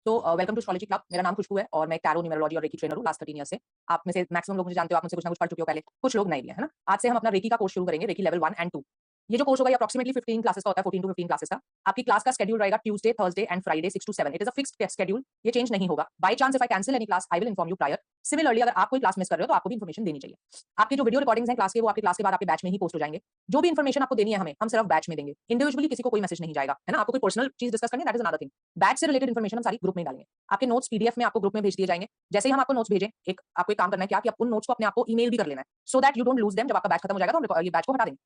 तो welcome to astrology club. मेरा नाम खुशबू है और मैं एक टैरो, न्यूमरोलॉजी और रेकी ट्रेनर हूँ लास्ट 13 ईयर से। आप में से मैक्सिमम लोग मुझे जानते हो, आप मुझसे कुछ ना कुछ पढ़ चुके हो पहले, कुछ लोग नहीं भी है ना। आज से हम अपना रेकी का कोर्स शुरू करेंगे, रेकी लेवल 1 एंड 2। ये जो कोर्स होगा ये अप्रॉक्सिमेटली 15 क्लासेस का होता है, 14 टू 15 क्लासेस का। आपकी क्लास का शेड्यूल रहेगा Tuesday, Thursday and Friday 6 to 7। It is a fixed schedule, ये चेंज नहीं होगा। By chance if I cancel any class I will inform you prior. Similarly अगर आप कोई क्लास मिस कर रहे हो तो आपको भी इन्फॉर्मेशन देनी चाहिए। आपकी जो वीडियो रिकॉर्डिंग्स हैं क्लास के, वो आपके क्लास के बाद आपके बैच में ही पोस्ट हो जाएंगे। जो भी इन्फॉर्मेशन आपको देनी है हमें, हम सिर्फ बैच में देंगे। इंडिविजुअली किसी को कोई मैसेज नहीं जाएगा, है ना। आपको कोई पर्सनल चीज डिस्कस करनी है, that is another thing. Batch से रिलेटेड इन्फॉर्मेशन हम सारी ग्रुप में डालेंगे। आपके नोट्स पीडीएफ में आपको ग्रुप में भेज दिए जाएंगे। जैसे ही हम आपको नोट्स भेजें, आपको एक काम करना है क्या कि आप उन नोट्स को अपने आप को ईमेल भी कर लेना है, so that you don't lose them. जब आपका बैच खत्म हो जाएगा तो हम ये बैच को हटा देंगे,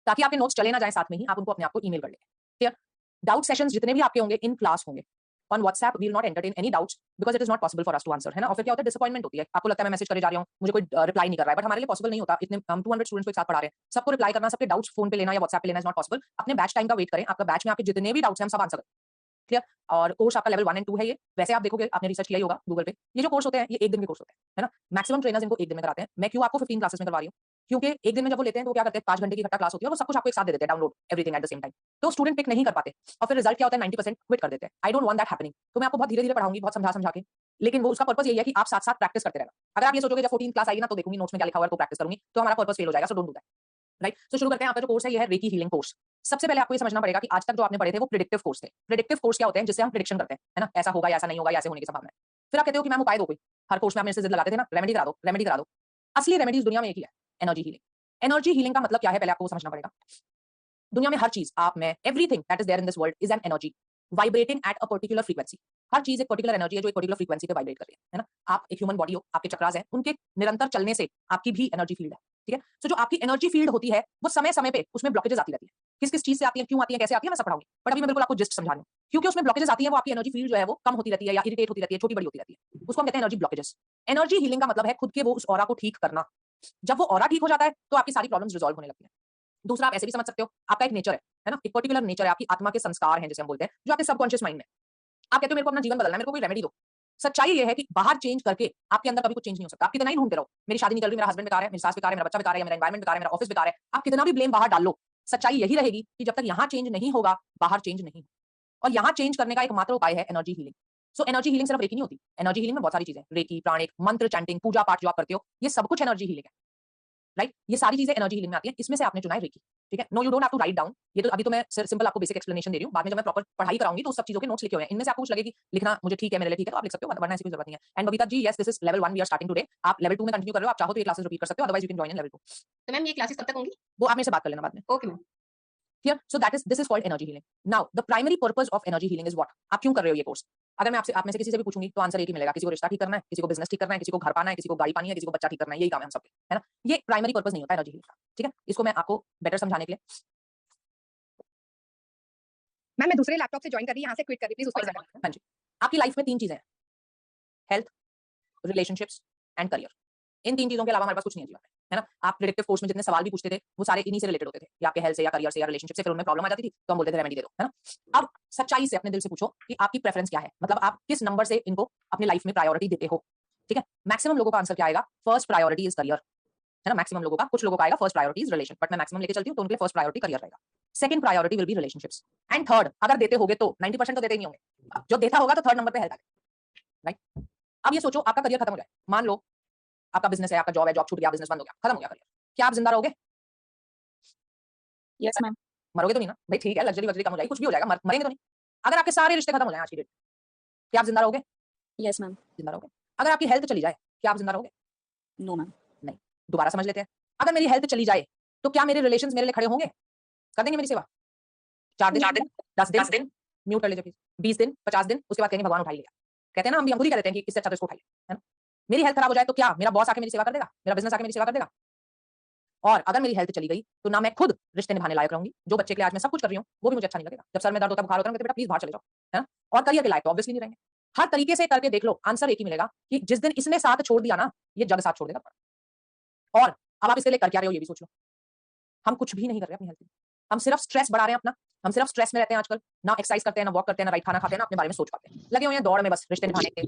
ताकि आपके नोट्स चले ना जाए, साथ में ही आप उनको अपने आप को ईमेल कर लेंगे। क्लियर। डाउट सेशंस जितने भी आपके होंगे इन क्लास होंगे। On WhatsApp we will not entertain any doubts because it is not possible for us to answer, है ना। और फिर क्या होता है, डिसअपॉइंटमेंट होती है। आपको लगता है मैं मैसेज करे जा रहा हूँ, मुझे कोई रिप्लाई नहीं कर रहा है, बट हमारे लिए पॉसिबल नहीं होता। इतने हम 200 स्टूडेंट्स को एक साथ पढ़ा रहे हैं, सबको रिप्लाई करना, सबके डाउट्स फोन पे लेना या व्हाट्सएप पे लेना इज नॉट पॉसिबल। अपने बैच टाइम का वेट करें। आपका बैच में आपके जितने भी डाउट्स हैं हम सब आंसर करें। क्लियर। और कोर्स आपका लेवल 1 एंड 2 है। ये वैसे आप देखोगे, आपने रिसर्च किया ही होगा गूगल पे, ये जो कोर्स होते हैं ये एक दिन के कोर्स होते हैं, है ना। मैक्सिमम ट्रेनर्स इनको एक दिन में कराते हैं। मैं क्यों आपको 15 क्लासेस में करवा रही हूँ, क्योंकि एक दिन में जब वो लेते हैं तो क्या करते हैं, 5 घंटे की इकट्ठा क्लास होती है और वो सब कुछ आपको एक साथ दे देते हैं, download everything at the same time. तो स्टूडेंट पिक नहीं कर पाते और फिर रिजल्ट क्या होता है, 90% क्विट कर देते हैं। I don't want that happening. तो मैं आपको बहुत धीरे धीरे पढ़ाऊंगी, बहुत समझा समझा के, लेकिन वो उसका पर्पस यही है कि आप साथ साथ प्रैक्टिस करते रहना। अगर आप ये सोचोगे जब 14 क्लास आएगी ना तो देखूंगी नोट्स में क्या लिखा हुआ है तो प्रैक्टिस करूंगी, तो हमारा पर्पस फेल हो जाएगा। So don't do that. Right. तो शुरू करते हैं। आपका जो कोर्स है ये है रेकी हीलिंग कोर्स। सबसे पहले आपको ये समझना पड़ेगा कि आज तक जो आपने पढ़े थे वो प्रिडिक्टिव कोर्स थे। प्रिडिक्टिव कोर्स क्या होते हैं, जिससे हम प्रिडिक्शन करते हैं, है ना। ऐसा होगा, ऐसा नहीं होगा, ऐसे होने की संभावना है। फिर आप कहते हो कि मैम उपाय दो कोई। हर कोर्स में आप मेरे से जिद लगाते थे ना, रेमेडी करा दो, रेमेडी करा दो। असली रेमेडीज दुनिया में एक ही है, एनर्जी हीलिंग। एनर्जी हीलिंग का मतलब क्या है, पहले आपको समझना पड़ेगा। दुनिया में हर चीज, आप में, everything that is there in this world is an energy vibrating at a particular frequency. हर चीज एक पर्टिकुलर एनर्जी है जो एक पर्टिकुलर फ्रीक्वेंसी पे वाइब्रेट कर रही है ना। आप एक ह्यूमन बॉडी हो, आपके चक्रास हैं, उनके निरंतर चलने से आपकी भी एनर्जी फील्ड है। ठीक है। तो जो आपकी एनर्जी फील्ड होती है वो समय समय पे उसमें ब्लॉकेजेस आती रहती है। किस किस चीज से आती है, क्यों आती है, कैसे आती है, मैं सब पढ़ाऊंगी। बट अभी मैं बिल्कुल आपको जस्ट समझा रही हूँ, क्योंकि उसमें ब्लॉकेजेस आती है, वो आपकी एनर्जी फील्ड जो है वो कम होती रहती है या इरिटेट होती रहती है, छोटी बड़ी होती रहती है। उसको हम कहते हैं एनर्जी ब्लॉकेजेस। एनर्जी हीलिंग का मतलब है खुद के वो उस ऑरा को ठीक करना। जब वो ऑरा ठीक हो जाता है तो आपकी सारी प्रॉब्लम्स रिजॉल्व होने लगती है। दूसरा, आप ऐसे भी समझ सकते हो, आपका एक नेचर है ना, एक पर्टिकुलर नेचर है, आपकी आत्मा के संस्कार हैं जिसे हम बोलते हैं, जो आपके सबकॉन्शियस माइंड में। आप कहते हो मेरे को अपना जीवन बदलना है, मेरे को कोई रेमेडी दो। सच्चाई ये है कि बाहर चेंज करके आपके अंदर कभी कुछ चेंज नहीं हो सकता। आप कितना ही ढूंढते रहो, मेरी शादी नहीं चल रही, मेरा हस्बैंड बेकार है, मेरी सास बेकार है, मेरा बच्चा बेकार है, मेरा एनवायरमेंट बेकार है, मेरा ऑफिस बेकार है, आप कितना भी ब्लेम बाहर डाल लो, सच्चाई यही रहेगी कि जब तक यहाँ चेंज नहीं होगा बाहर चेंज नहीं। और यहाँ चेंज करने का एकमात्र उपाय है energy healing. So energy healing सिर्फ रेकी नहीं होती, एनर्जी हीलिंग में बहुत सारी चीजें, रेकी, प्राणिक, मंत्र, चैंटिंग, पूजा पाठ जो आप करते हो, ये सब कुछ एनर्जी हीलिंग है। राइट। ये सारी चीजें एनर्जी हीलिंग में आती है। इसमें से आपने चुना है रेकी। ठीक है। No, you don't have to write down. ये तो अभी तो मैं सिंपल आपको बेसिक एक्सप्लेनेशन दे रही हूँ। बाद में जब मैं प्रॉपर पढ़ाई कराऊंगी तो उस सब चीजों के नोट्स लिखे हुए हैं। इनमें से आपको कुछ लगे कि लिखना मुझे ठीक है, मेरे लिए ठीक है, तो आप लिख सकते हो, वरना ऐसी कोई जरूरत नहीं है। And Babita ji, yes this is level 1 we are starting today. आप लेवल 2 में कंटिन्यू कर रहे हो, आप चाहो तो ये क्लासेस रिपीट कर सकते हो, otherwise you can join in level 2। तो मैम ये क्लासेस कब तक होंगी? वो आप मेरे से बात कर लेना बाद में। Okay ma'am. Clear? So this is called energy healing. Now the primary purpose of energy healing is what? आप क्यों कर रहे हो ये कोर्स? अगर मैं आपसे, आप में से किसी से भी पूछूंगी तो आंसर एक ही मिलेगा। किसी को रिश्ता ठीक करना है, किसी को बिजनेस ठीक करना है, किसी को घर पाना है, किसी को गाड़ी पानी है, किसी को बच्चा ठीक करना है, यही काम है हम सबके, है ना। ये प्राइमरी पर्पस नहीं होता एनर्जी हीलिंग का। ठीक है। इसको मैं आपको बेटर समझाने के लिए, मैम मैं दूसरे लैपटॉप से ज्वाइन कर रही हूं, यहां से क्विट कर रही, प्लीज उसको एक्सेप्ट करें। हाँ जी। आपकी लाइफ में 3 चीजें हैं, हेल्थ, रिलेशनशिप्स एंड करियर। इन 3 चीजों के अलावा हमारे पास कुछ नहीं है जीवन में, है ना। आप प्रेडिक्टिव कोर्स में जितने सवाल भी पूछते थे वो सारे इन्हीं से रिलेटेड होते थे, या आपके हेल्थ से या करियर से या रिलेशनशिप से। फिर उनमें प्रॉब्लम आ जाती थी तो हम बोलते थे रेमेडी दे दो, है ना। अब सच्चाई से अपने दिल से पूछो कि आपकी प्रेफरेंस क्या है, मतलब आप किस नंबर से इनको अपनी लाइफ में प्रायोरिटी देते हो। ठीक है। मैक्सिमम लोगों का आंसर क्या आएगा, फर्स्ट प्रायोरिटी इज करियर, है ना। मैक्सिमम लोगों का, कुछ लोगों का आएगा first priority is relation, but मैं मैक्सिमम लेके चलती हूँ तो उनके लिए फर्स्ट प्रायोरिटी करियर रहेगा। Second priority will be relationships and third, अगर देते होगे तो 90% तो देते ही नहीं होंगे, जो देता होगा तो थर्ड नंबर पे हेल्थ आएगा। राइट। अब ये सोचो आपका करियर खत्म हो जाए, मान लो आपका बिजनेस है, आपका जॉब है, जॉब छूट गया, बिजनेस बंद हो गया, खत्म हो गया करियर, क्या आप जिंदा रहोगे? Yes ma'am. मरोगे तो नहीं ना भाई, ठीक है, लग्जरी वग्जरी कम हो जाएगी, कुछ भी हो जाएगा, मरेंगे तो नहीं। अगर आपके सारे रिश्ते खत्म हो जाए आज की डेट, क्या आप जिंदा रहोगे? Yes ma'am. जिंदा रहोगे। अगर आपकी हेल्थ चली जाए, क्या आप जिंदा रहोगे? No ma'am. नहीं। दोबारा समझ लेते हैं। अगर मेरी हेल्थ चली जाए तो क्या मेरे रिलेशंस मेरे लिए खड़े होंगे, कर देंगे मेरी सेवा? 4 दिन, 10 दिन, म्यूट कर लीजिए प्लीज, 20 दिन, 50 दिन, उसके बाद कहेंगे भगवान उठा ही लिया। कहते हैं ना, हम भी, हम खुद ही कह देते हैं कि इससे अच्छा तो इसको उठा लिया, है ना। मेरी हेल्थ खराब हो जाए तो क्या मेरा बॉस आके मेरी सेवा कर देगा, मेरा बिजनेस आके मेरी सेवा कर देगा? और अगर मेरी हेल्थ चली गई तो ना मैं खुद रिश्ते निभाने लायक रहूंगी, जो बच्चे के लिए आज मैं सब कुछ कर रही हूँ वो भी मुझे अच्छा नहीं लगेगा। जब सर में दर्द होता है, बुखार होता है, बेटा प्लीज बाहर चले जाओ, है ना। और करियर के लायक तो ऑब्वियसली नहीं रहेंगे। हर तरीके से करके देख लो, आंसर एक ही मिलेगा कि जिस दिन इसने साथ छोड़ दिया ना, ये जग साथ छोड़ देगा। और अब आप इसके लिए कर क्या रहे हो ये भी सोच लो। हम कुछ भी नहीं कर रहे अपनी हेल्थ में, हम सिर्फ स्ट्रेस बढ़ा रहे हैं अपना। हम सिर्फ स्ट्रेस में रहते हैं आजकल, ना एक्सरसाइज करते हैं, ना वॉक करते हैं, ना राइट खाना खाते हैं, ना अपने बारे में सोच पाते हैं। लगे हुए हैं दौड़ में, बस रिश्ते निभाने के,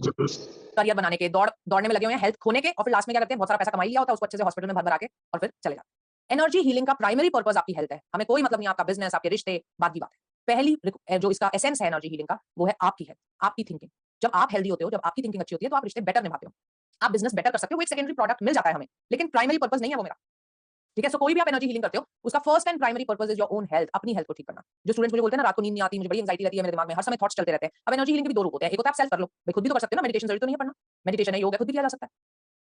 करियर बनाने के, दौड़ने में लगे हुए हैं, हेल्थ खोने के, और फिर लास्ट में क्या करते हैं, बहुत सारा पैसा कमा लिया होता है, उसको अच्छे से हॉस्पिटल में भर भरा के और फिर चले जाते हैं। एनर्जी हीलिंग का प्राइमरी पर्पस आपकी हेल्थ है, हमें कोई मतलब नहीं आपका बिजनेस, आपके रिश्ते, बात की बात है। पहली जो इसका एसेंस है एनर्जी हीलिंग का, वो है आपकी हेल्थ, आपकी थिंकिंग। जब आप हेल्दी होते हो, जब आपकी थिंकिंग अच्छी होती है, तो आप रिश्ते बेटर निभाते हो, आप बिजनेस बेटर कर सकते हो। वो एक सेकेंडरी प्रोडक्ट मिल जाता है हमें, लेकिन प्राइमरी पर्पस नहीं है वो मेरा। ठीक है, सो कोई भी आप एनर्जी हीलिंग करते हो, उसका first and primary purpose is your own health, अपनी हेल्थ को ठीक करना। जो स्टूडेंट्स मुझे बोलते हैं ना, रात को नींद नहीं आती, मुझे बड़ी एंजाइटी रहती है, मेरे दिमाग में हर समय थॉट्स चलते रहते हैं। अब एनर्जी हीलिंग के भी दो रूप होते हैं, एक होता है आप सेल्फ कर लो, भाई खुद भी तो कर सकते हो ना, मेडिटेशन जरूरी तो नहीं है पढ़ना, मेडिटेशन है, योग है, खुद भी किया जा सकता है।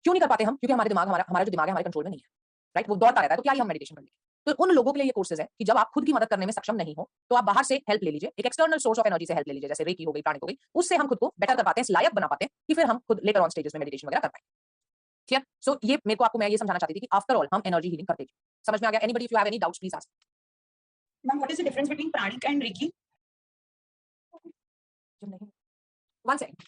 क्यों नहीं कर पाते हम? क्योंकि हमारे दिमाग, हमारा हमारा जो दिमाग है हमारे कंट्रोल में नहीं है, राइट, वो दौड़ता रहता है। तो क्या ही हम मेडिटेशन कर लेंगे? तो उन लोगों के लिए ये कोर्सेज है कि जब आप खुद की मदद करने में सक्षम नहीं हो, तो आप बाहर से हेल्प ले लीजिए, एक एक्सटर्नल सोर्स ऑफ एनर्जी से हेल्प ले लीजिए, जैसे रेकी हो गई, प्राणिक हो गई, उससे हम खुद को बेटर कर पाते हैं, इस लायक बना पाते हैं कि फिर हम खुद लेटर ऑन स्टेजेस में मेडिटेशन वगैरह कर पाएं। ठीक है, सो ये मेरे को आपको मैं ये समझाना चाहती थी कि आफ्टर ऑल हम एनर्जी हीलिंग करते हैं। समझ में आ गया? Anybody if you have any doubts please ask. Ma'am, what is the difference between pranic and Reiki? One second.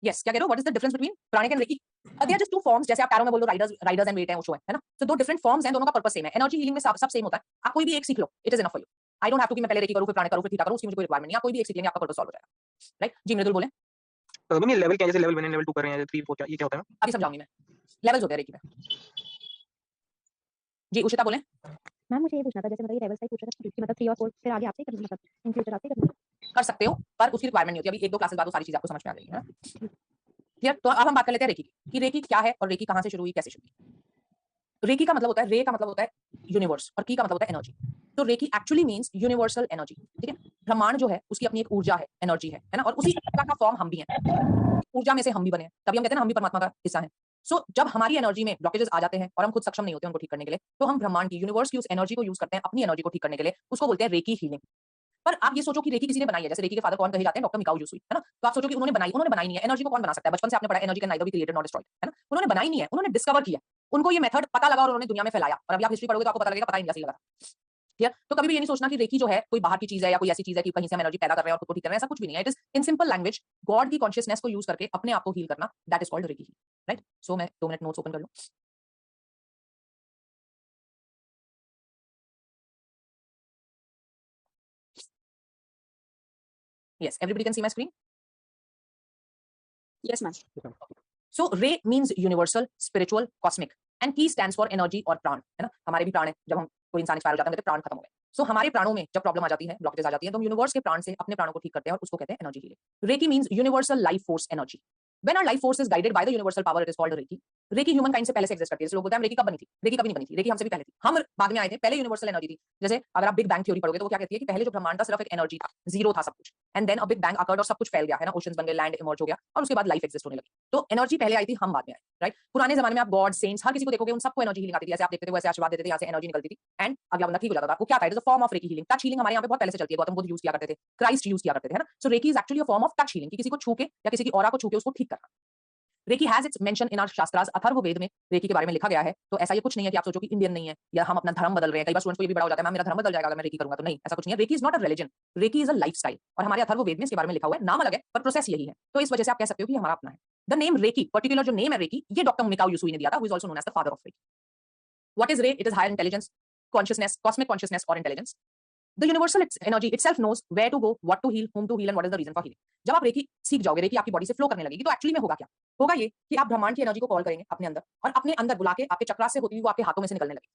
Yes, क्या कह रहे हो? What is the difference between pranic and Reiki? They are just two forms, जैसे आप पैरों में बोल लो Riders and wait है, ओशो है ना? तो दो डिफरेंट फॉर्म्स हैं, दोनों का पर्पस सेम है। एनर्जी हीलिंग में सब सेम होता है। आप कोई भी एक सीख लो, it is enough for you. I don't have to कि मैं पहले रेकी करूं, फिर प्राणिक करूं, फिर थीटा करूं, उसकी मुझे कोई रिक्वायरमेंट नहीं है। आप कोई भी एक सीख लेंगे, आपका पर्पस सॉल्व हो जाएगा, राइट? जी मृदुल बोले। मैम, ये लेवल क्या है? जैसे लेवल 1 एंड लेवल 2 कर रहे हैं, 3 4 क्या ये क्या होता है? अभी समझाऊंगी मैं। लेवल्स होते हैं रेकी में। जी उशिता बोले। मैम मुझे ये पूछना था, जैसे मतलब ये लेवल्स टाइप पूछ रहा था कि मतलब 3 और 4 फिर आगे आपसे ही करना, मतलब इन फ्यूचर आपसे ही करना कर सकते हो, पर उसकी रिक्वायरमेंट नहीं होती। अभी एक दो क्लासेस बाद वो सारी चीजें आपको समझ में आ जाएगी, है ना? क्लियर? तो अब हम बात कर लेते हैं रेकी की, कि रेकी क्या है और रेकी कहां से शुरू हुई, कैसे शुरू हुई। रेकी का मतलब होता है, रे का मतलब होता है यूनिवर्स और की का मतलब होता है एनर्जी। तो reiki actually means universal energy. ठीक है, ब्रह्मांड जो है उसकी अपनी एक ऊर्जा है, एनर्जी है ना? और उसी ऊर्जा का फॉर्म हम भी हैं, ऊर्जा में से हम भी बने हैं, तभी हम कहते हैं ना हम भी परमात्मा का हिस्सा हैं। सो जब हमारी एनर्जी में ब्लॉकेजेस आ जाते हैं और हम खुद सक्षम नहीं होते उनको ठीक करने के लिए, तो हम ब्रह्मांड की, यूनिवर्स की उस एनर्जी को यूज करते हैं अपनी एनर्जी को ठीक करने के लिए, उसको बोलते हैं रेकी हीलिंग। पर आप ये सोचो कि रेकी किसी ने बनाई है, जैसे रेकी के फादर कौन कहे जाते हैं? डॉक्टर मिकाओ यूसुई, है ना? तो आप सोचो कि उन्होंने बनाई नहीं है। एनर्जी को कौन बना सकता है? बचपन से आपने पढ़ा energy can neither be created nor destroyed, है ना? उन्होंने बनाई नहीं है, उन्होंने डिस्कवर किया। उनको ये मेथड पता लगा और उन्होंने दुनिया में फैलाया। और अभी आप हिस्ट्री पढ़ोगे तो आपको पता लगेगा पता ही नहीं कैसे लगा। ठीक है, तो कभी भी ये नहीं सोचना कि रेकी जो है कोई बाहर की चीज है या कोई ऐसी चीज है कि कहीं से हम एनर्जी पैदा कर रहे हैं और खुद को ठीक कर रहे हैं, ऐसा कुछ भी नहीं है। It is in simple language God की कॉन्शियसनेस को यूज करके अपने आप को हील करना, that is called Reiki, right? So मैं 2 मिनट नोट्स ओपन कर लूं। Yes, everybody can see my screen? Yes, ma'am. So ray means universal, spiritual, cosmic, and ki stands for energy और प्राण, है ना? हमारे भी प्राण है। जब हम कोई इंसान एक्सपायर हो जाता है तो प्राण खत्म हो गए। सो हमारे प्राणों में जब प्रॉब्लम आ जाती है, ब्लॉकेजेस आ जाती है, तो हम यूनिवर्स के प्राण से अपने प्राणों को ठीक करते हैं और उसको कहते हैं energy healing. Reiki means universal life force energy. When our life force is guided by the universal power, it is called Reiki. Reiki human kind से पहले से एग्जिस्ट करती है। जैसे लोग बोलते हैं हम रेकी कब बनी थी? रेकी कभी नहीं बनी थी, रेकी हमसे भी पहले थी, हम बाद में आए थे। पहले यूनिवर्सल एनर्जी थी। जैसे अगर आप बिग बैंग थ्योरी पढ़ोगे तो वो क्या कहती है कि पहले जो ब्रह्मांड था सिर्फ एक एनर्जी था, जीरो था सब कुछ, and then a big bang occurred और सब कुछ फैल गया, है ना? ओशंस बन गए, लैंड इमर्ज हो गया और उसके बाद लाइफ एग्जिस्ट होने लगी। तो एनर्जी पहले आई थी, हम बाद में आए, राइट? पुराने जमाने में आप गॉड, सेंट्स, हर किसी को देखोगे उन सबको एनर्जी हीलिंग आती थी। ऐसे आप देखते थे वैसे आशीर्वाद देते थे, यहाँ से एनर्जी निकलती थी एंड अगला बंदा ठीक हो जाता था। वो क्या था? It is a form of recce healing. Touch healing हमारे यहाँ पे बहुत पहले से चलती है, गौतम बुद्ध यूज किया करते थे, क्राइस्ट यूज किया करते थे, है ना? So Reiki is actually a form of touch healing, कि किसी को छू के या किसी की ऑरा को छू के उसको ठीक करना। Reiki has its mention in our शास्त्रास। अथर्ववेद में रेकी के बारे में लिखा गया है। तो ऐसा ये कुछ नहीं है कि आप सोचो कि इंडियन नहीं है या हम अपना धर्म बदल रहे हैं। कई बार स्टूडेंट्स को ये भी बड़ा हो जाता है, मैम मेरा धर्म बदल जाएगा अगर मैं रेकी करूंगा तो। नहीं, ऐसा कुछ नहीं है। Reiki is not a religion, reiki is a lifestyle. और हमारे अथर्ववेद में इसके बारे में लिखा हुआ है, नाम अलग है पर प्रोसेस यही है। तो इस वजह से आप कह सकते हो कि हमारा अपना है। द नेम रेकी, पर्टिकुलर जो नेम है रेकी, ये डॉक्टर मिकाओ यूसुई ने दिया था, who is also known as the father of Reiki. What is ray? It is higher intelligence, consciousness, cosmic consciousness और intelligence. The universal energy itself knows where to go, what to heal, whom to heal and what is the reason for healing. जब आप recce सीख जाओगे, recce आपकी body से flow करने लगेगी, तो एक्चुअली में होगा क्या? होगा ये कि आप ब्रह्मांड की एनर्जी को कॉल करेंगे अपने अंदर और अपने अंदर बुला के आपके चक्रास से होती हुई वो आपके हाथों में से निकलने लगेगी।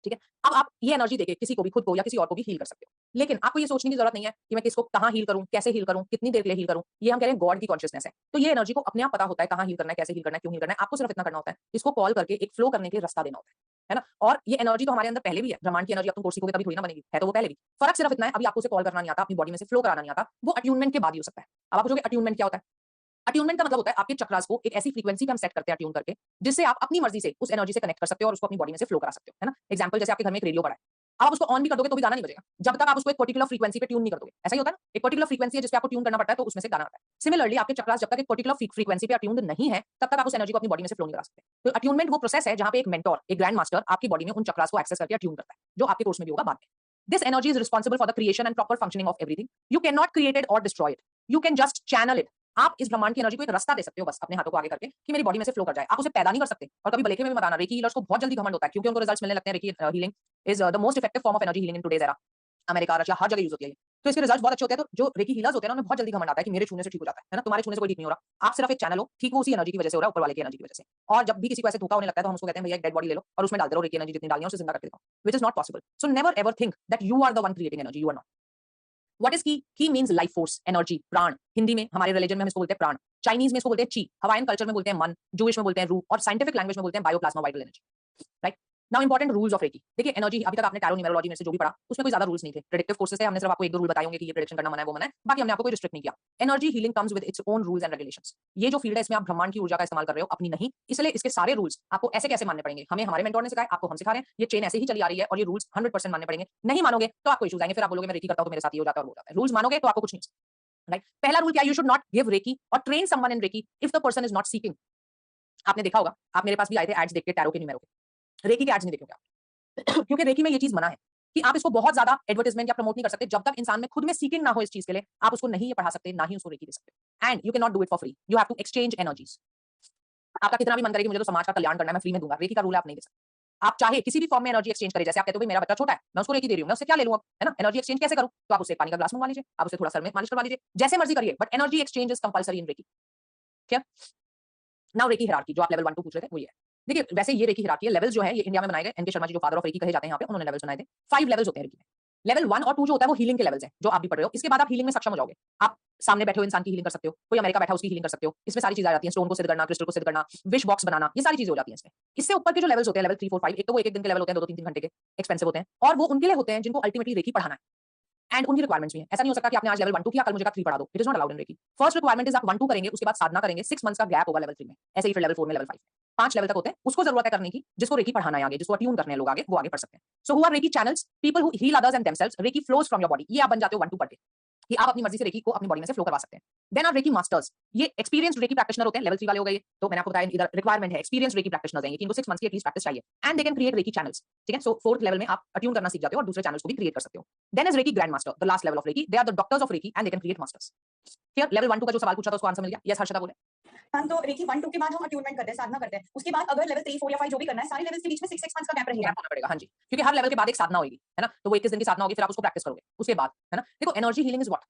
ठीक है, अब आप ये एनर्जी देके किसी को भी, खुद को या किसी और को भी हील कर सकते हो। लेकिन आपको ये सोचने की जरूरत नहीं है कि मैं किसको कहाँ हील करूं, कैसे हील करूं, कितनी देर के लिए हील करूं। ये हम कह रहे हैं गॉड की कॉन्शियसनेस है। तो ये एनर्जी को अपने आप पता होता है कहाँ हील करना है, कैसे हील करना है, क्यों हील करना है। आपको सिर्फ इतना करना होता है, इसको कॉल करके एक फ्लो करने के रास्ता देना होता है ना? और ये एनर्जी तो हमारे अंदर पहले भी है। ब्रह्मांड की एनर्जी अब तुम कोर्स सीखोगे तभी थोड़ी ना बनेगी, है तो वो पहले भी। फर्क सिर्फ इतना है, अभी आपको उसे कॉल करना नहीं आता, अपनी बॉडी में से फ्लो कराना नहीं आता। वो अट्यूनमेंट के बाद ही हो सकता है। अब आप पूछोगे अट्यूनमेंट क्या होता है? अट्यूनमेंट का मतलब होता है आपके चक्रास को एक ऐसी फ्रीक्वेंसी पे हम सेट करते हैं अट्यून करके, जिससे आप अपनी मर्जी से उस एनर्जी से कनेक्ट कर सकते हो और उसको अपनी बॉडी में से फ्लो करा सकते हो, है ना? एग्जांपल, जैसे आपके घर में एक रेडियो पड़ा है, आप उसको ऑन भी कर दोगे तो भी गाना नहीं बजेगा जब तक आप उसको एक पर्टिकुलर फ्रीक्वेंसी पे ट्यून नहीं कर दोगे। ऐसा ही होता है ना, एक पर्टिकुलर फ्रीक्वेंसी है जिस पे आपको ट्यून करना पड़ता है तो उसमें से गाना आता है। सिमिलरली आपके चक्रास जब तक एक पर्टिकुलर फ्रीक्वेंसी पे अट्यून्ड नहीं है तब तक आप उस एनर्जी को अपनी बॉडी में से फ्लो नहीं करा सकते। तो अट्यूनमेंट वो प्रोसेस है जहां पे एक मेंटोर, एक ग्रैंड मास्टर आपकी बॉडी में उन चक्रास को एक्सेस करके अट्यून करता है, जो आपके कोर्स में भी होगा बाद में। This energy is responsible for the creation and proper functioning of everything. You cannot create it or destroy it. You can just channel it. आप इस ब्रह्मांड की एनर्जी को एक रास्ता दे सकते हो बस अपने हाथों को आगे करके कि मेरी बॉडी में से फ्लो कर जाए। आप उसे पैदा नहीं कर सकते। और कभी भलेखे में भी मत आना, रेकी हीलर्स को बहुत जल्दी घमंड होता है क्योंकि उनको रिजल्ट्स मिलने लगते हैं। Reiki healing is the most effective form of energy healing in today's era. America, Russia, हर जगह यूज होती है। तो इसके रिजल्ट्स बहुत अच्छे होते हैं। तो जो रेकी हीलर्स होते हैं ना, उन्हें बहुत जल्दी घमंड आता है कि मेरे छूने से ठीक हो जाता है ना? तुम्हारे छूने से कोई ठीक नहीं हो रहा। आप सिर्फ एक चैनल हो, ठीक वो उसी एनर्जी की वजह से हो रहा है, ऊपर वाले की एनर्जी की वजह से। और जब भी किसी को ऐसे धोखा होने लगता है तो हम उसको कहते हैं भैया एक डेड बॉडी ले लो और उसमें डालते रहो रेकी एनर्जी, जितनी डालनी है उसे जिंदा करके दिखाओ, which is not possible. So never ever think that you are the one creating energy, you are not. What is key? Key means life force, energy, प्राण। हिंदी में हमारे रिलीजन में हम इसको बोलते हैं प्राण, चाइनीज में इसको बोलते हैं ची, हवाइन कल्चर में बोलते हैं मन, जूइश में बोलते हैं रू, और साइंटिफिक लैंग्वेज में बोलते हैं bioplasma vital energy. Right now important rules of Reiki. देखिए एनर्जी अभी तक आपने टैरो न्यूमेरोलॉजी में से जो भी पढ़ा उसमें कोई ज्यादा रूल्स नहीं थे, प्रेडिक्टिव कोर्सेस है, हमने सिर्फ आपको एक दो रूल बताए होंगे कि ये प्रेडिक्शन करना मना है वो मना है, बाकी हमने आपको कोई रिस्ट्रिक्ट नहीं किया। Energy healing comes with its own rules and regulations. ये जो फील्ड है इसमें आप ब्रह्मांड की ऊर्जा का इस्तेमाल कर रहे हो, अपनी नहीं, इसलिए इसके सारे रूल्स आपको ऐसे कैसे मानने पड़ेंगे। हमें हमारे मेंटोर ने सिखाया, आपको हम सिखा रहे हैं, ये चेन ऐसे ही चली आ रही है और ये रूल्स 100% मानने पड़ेंगे। नहीं मानोगे तो आपको इश्यूज आएंगे, फिर आप बोलोगे मैं रेकी करता हूं तो मेरे साथ ये हो जाता है और वो हो जाता है। रूल्स मानोगे तो आपको कुछ नहीं। राइट पहला रूल क्या? You should not give Reiki और train someone in Reiki if the person is not seeking. आपने देखा होगा, आप मेरे पास भी आए थे एड्स देख के टैरो के न्यूमेरो के, रेकी के एड्स नहीं देखे क्या? क्योंकि रेकी में ये चीज मना है कि आप इसको बहुत ज्यादा एडवर्टाइजमेंट या प्रमोट नहीं कर सकते जब तक इंसान में खुद में सीकिंग ना हो इस चीज के लिए। आप उसको नहीं ये पढ़ा सकते, ना ही उसको रेकी दे सकते, and you can not do it for free, you have to exchange energies. आपका कितना भी मन करेगी मुझे तो समाज का कल्याण करना है, मैं फ्री में दूंगा, रेकी का रूल आप नहीं दे सकते। आप चाहे किसी भी फॉर्म में एनर्जी एक्सचेंज करें, जैसे आप कहते हो भाई मेरा बच्चा छोटा है मैं उसको रेकी दे रही हूं, मैं उससे क्या ले लूं अब, है ना? एनर्जी एक्सचेंज कैसे करूं? तो आप उससे पानी का ग्लास मंगवा लीजिए, आप उससे थोड़ा सर में मालिश करवा लीजिए, जैसे मर्जी करिए, but energy exchange is compulsory in reiki. क्या नाउ रेकी हिरार्की जो आप लेवल 1 2 पूछ रहे थे वो ये है। देखिए वैसे ये रेकी हिरार्की है, लेवल्स जो है ये इंडिया में बनाए गए, एनके शर्मा जी जो फादर ऑफ रेकी कहे जाते हैं यहाँ पे, उन्होंने लेवल्स बनाए थे। 5 लेवल्स होते हैं रेकी में। लेवल 1 और 2 जो होता है वो हीलिंग के लेवल्स हैं जो आप भी पढ़ रहे हो। इसके बाद आप हीलिंग में सक्षम हो जाओगे। आप सामने बैठे हुए इंसान की हीलिंग कर सकते हो, कोई अमेरिका बैठा उसकी हीलिंग कर सकते हो, इसमें सारी चीजें आ जाती हैं, स्टोन को सिद्ध करना, क्रिस्टल को सिद्ध करना, विश बॉक्स बनाना, ये सारी चीजें हो जाती हैं इसमें। इससे ऊपर के जो लेवल्स होते हैं लेवल 3 4 5, एक तो वो एक दिन के लेवल होते हैं, 2 2 3 3 घंटे के, एक्सपेंसिव होते हैं, और वो उनके लिए होते हैं जिनको अल्टीमेटली रेकी पढ़ाना है एंड उनकी रिक्वायरमेंट्स भी है। ऐसा नहीं हो सकता कि आपने आज लेवल 1 2 किया कल मुझे 3 पढ़ा दो, it is not allowed in reiki. First requirement is आप 1 2 करेंगे, उसके बाद साधना करेंगे, 6 मंथ्स का गैप होगा लेवल 3 में, ऐसे ही फिर लेवल 4 में, लेवल 5 में, 5 लेवल तक होते हैं। उसको जरूरत है करने की जिसको रेकी पढ़ाना है आगे, जिसको ट्यून करने हैं लोग आगे, वो आगे पढ़ सकते हैं। So who are reiki channels, people who heal others and themselves, reiki flows from your body, ये आप बन जाते हो 1 2 पढ़ के कि आप अपनी मर्जी से रेकी को अपनी बॉडी में से फ्लो करवा सकते हैं। देन आर रेकी मास्टर्स, ये एक्सपीरियंस्ड रेकी प्रैक्टिशनर होते हैं, लेवल 3 वाले हो गए। तो मैंने आपको बताया इधर रिक्वायरमेंट है एक्सपीरियंस्ड रेकी प्रैक्टिशनर्स हैं, ये कि इनको 6 मंथ्स की एटलीस्ट प्रैक्टिस चाहिए, and they can create reiki channels. ठीक है, सो 4th लेवल में आप अट्यून करना सीख जाते हो और दूसरे चैनल्स को भी क्रिएट कर सकते हो। Then is reiki grand master, the last level of reiki, they are the doctors of reiki and they can create masters. Clear? Level 1 2 का जो सवाल पूछा था उसको आंसर मिल गया? यस हर्षिता बोले। मैम तो रेकी 1 2 के बाद हम अट्यूनमेंट करते हैं, साधना करते हैं, उसके बाद अगर लेवल 3 4 या 5 जो भी करना है सारे लेवल्स के बीच में 6 6 मंथ्स का गैप रहेगा। गैप होना पड़ेगा, हाँ जी, क्योंकि हर लेवल के बाद एक साधना होगी, है ना? तो वो 21 दिन की साधना होगी, फिर आप उसको प्रैक्टिस करोगे उसके बाद, है ना? देखो energy healing is what?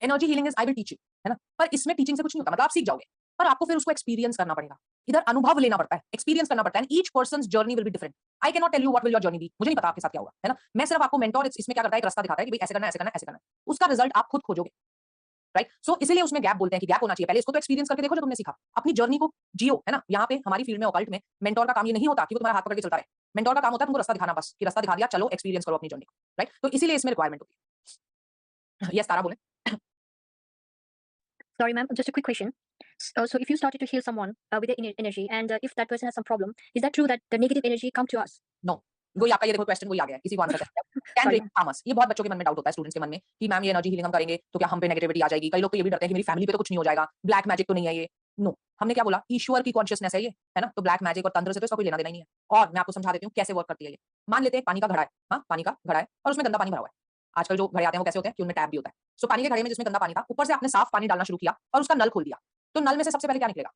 Energy healing is I will teach you, है ना? पर इसमें टीचिंग से कुछ नहीं होता, मतलब आप सीख जाओगे, पर आपको फिर उसको एक्सपीरियंस करना पड़ेगा, इधर अनुभव लेना पड़ता है, एक्सपीरियंस करना पड़ता है। Each person's journey will be different. I can not tell you what will your journey be, मुझे नहीं पता आपके साथ क्या होगा, है ना? मैं सिर्फ आपको मेंटोर इसमें क्या करता है, एक रास्ता दिखाता है कि भाई ऐसे करना है, ऐसे करना है, ऐसे करना है, उसका रिजल्ट आप खुद खोजोगे। राइट सो इसीलिए उसमें गैप बोलते हैं कि गैप होना चाहिए, पहले इसको तो एक्सपीरियंस करके देखो जो तुमने सीखा, अपनी जर्नी को जियो, है ना? यहाँ पे हमारी फील्ड में ऑकल्ट में मेंटोर का काम ये नहीं होता कि वो तुम्हारा हाथ पकड़ के चलता है, मेंटोर का काम होता है तुमको रास्ता दिखाना, बस कि रास्ता दिखा दिया, चलो एक्सपीरियंस करो अपनी जर्नी को। राइट तो इसीलिए इसमें रिक्वायरमेंट होती है। यस तारा बोले। Sorry, ma'am. Just a quick question. So, if you started to heal someone with the energy, and if that person has some problem, is that true that the negative energy come to us? No, वही आपका ये देखो question वही आ गया है, इसी को answer करते हैं। कैन Sorry, रेकी हार्मस, ये बहुत बच्चों के मन में डाउट होता है, स्टूडेंट्स के मन में कि मैम ये एनर्जी हीलिंग हम करेंगे तो क्या हम पे नेगेटिविटी आ जाएगी? कई लोग तो ये भी डरते हैं कि मेरी फैमिली पे तो कुछ नहीं हो जाएगा, ब्लैक मैजिक तो नहीं है ये। नो, हमने क्या बोला? ईश्वर की कॉन्शियसनेस है ये, है ना? तो ब्लैक मैजिक और तंत्र से तो इसका कोई लेना देना ही नहीं है। और मैं आपको समझा देती हूँ कैसे वर्क करती है ये। मान लेते हैं पानी का घड़ा है, हाँ पानी का घड़ा है और उसमें गंदा पानी भरा हुआ है। आजकल जो घड़े आते हैं वो कैसे होते हैं कि उनमें टैप भी होता है। सो पानी के घड़े में जिसमें गंदा पानी था, ऊपर से आपने साफ पानी डालना शुरू किया और उसका नल खोल दिया, तो नल में से सबसे पहले क्या निकलेगा?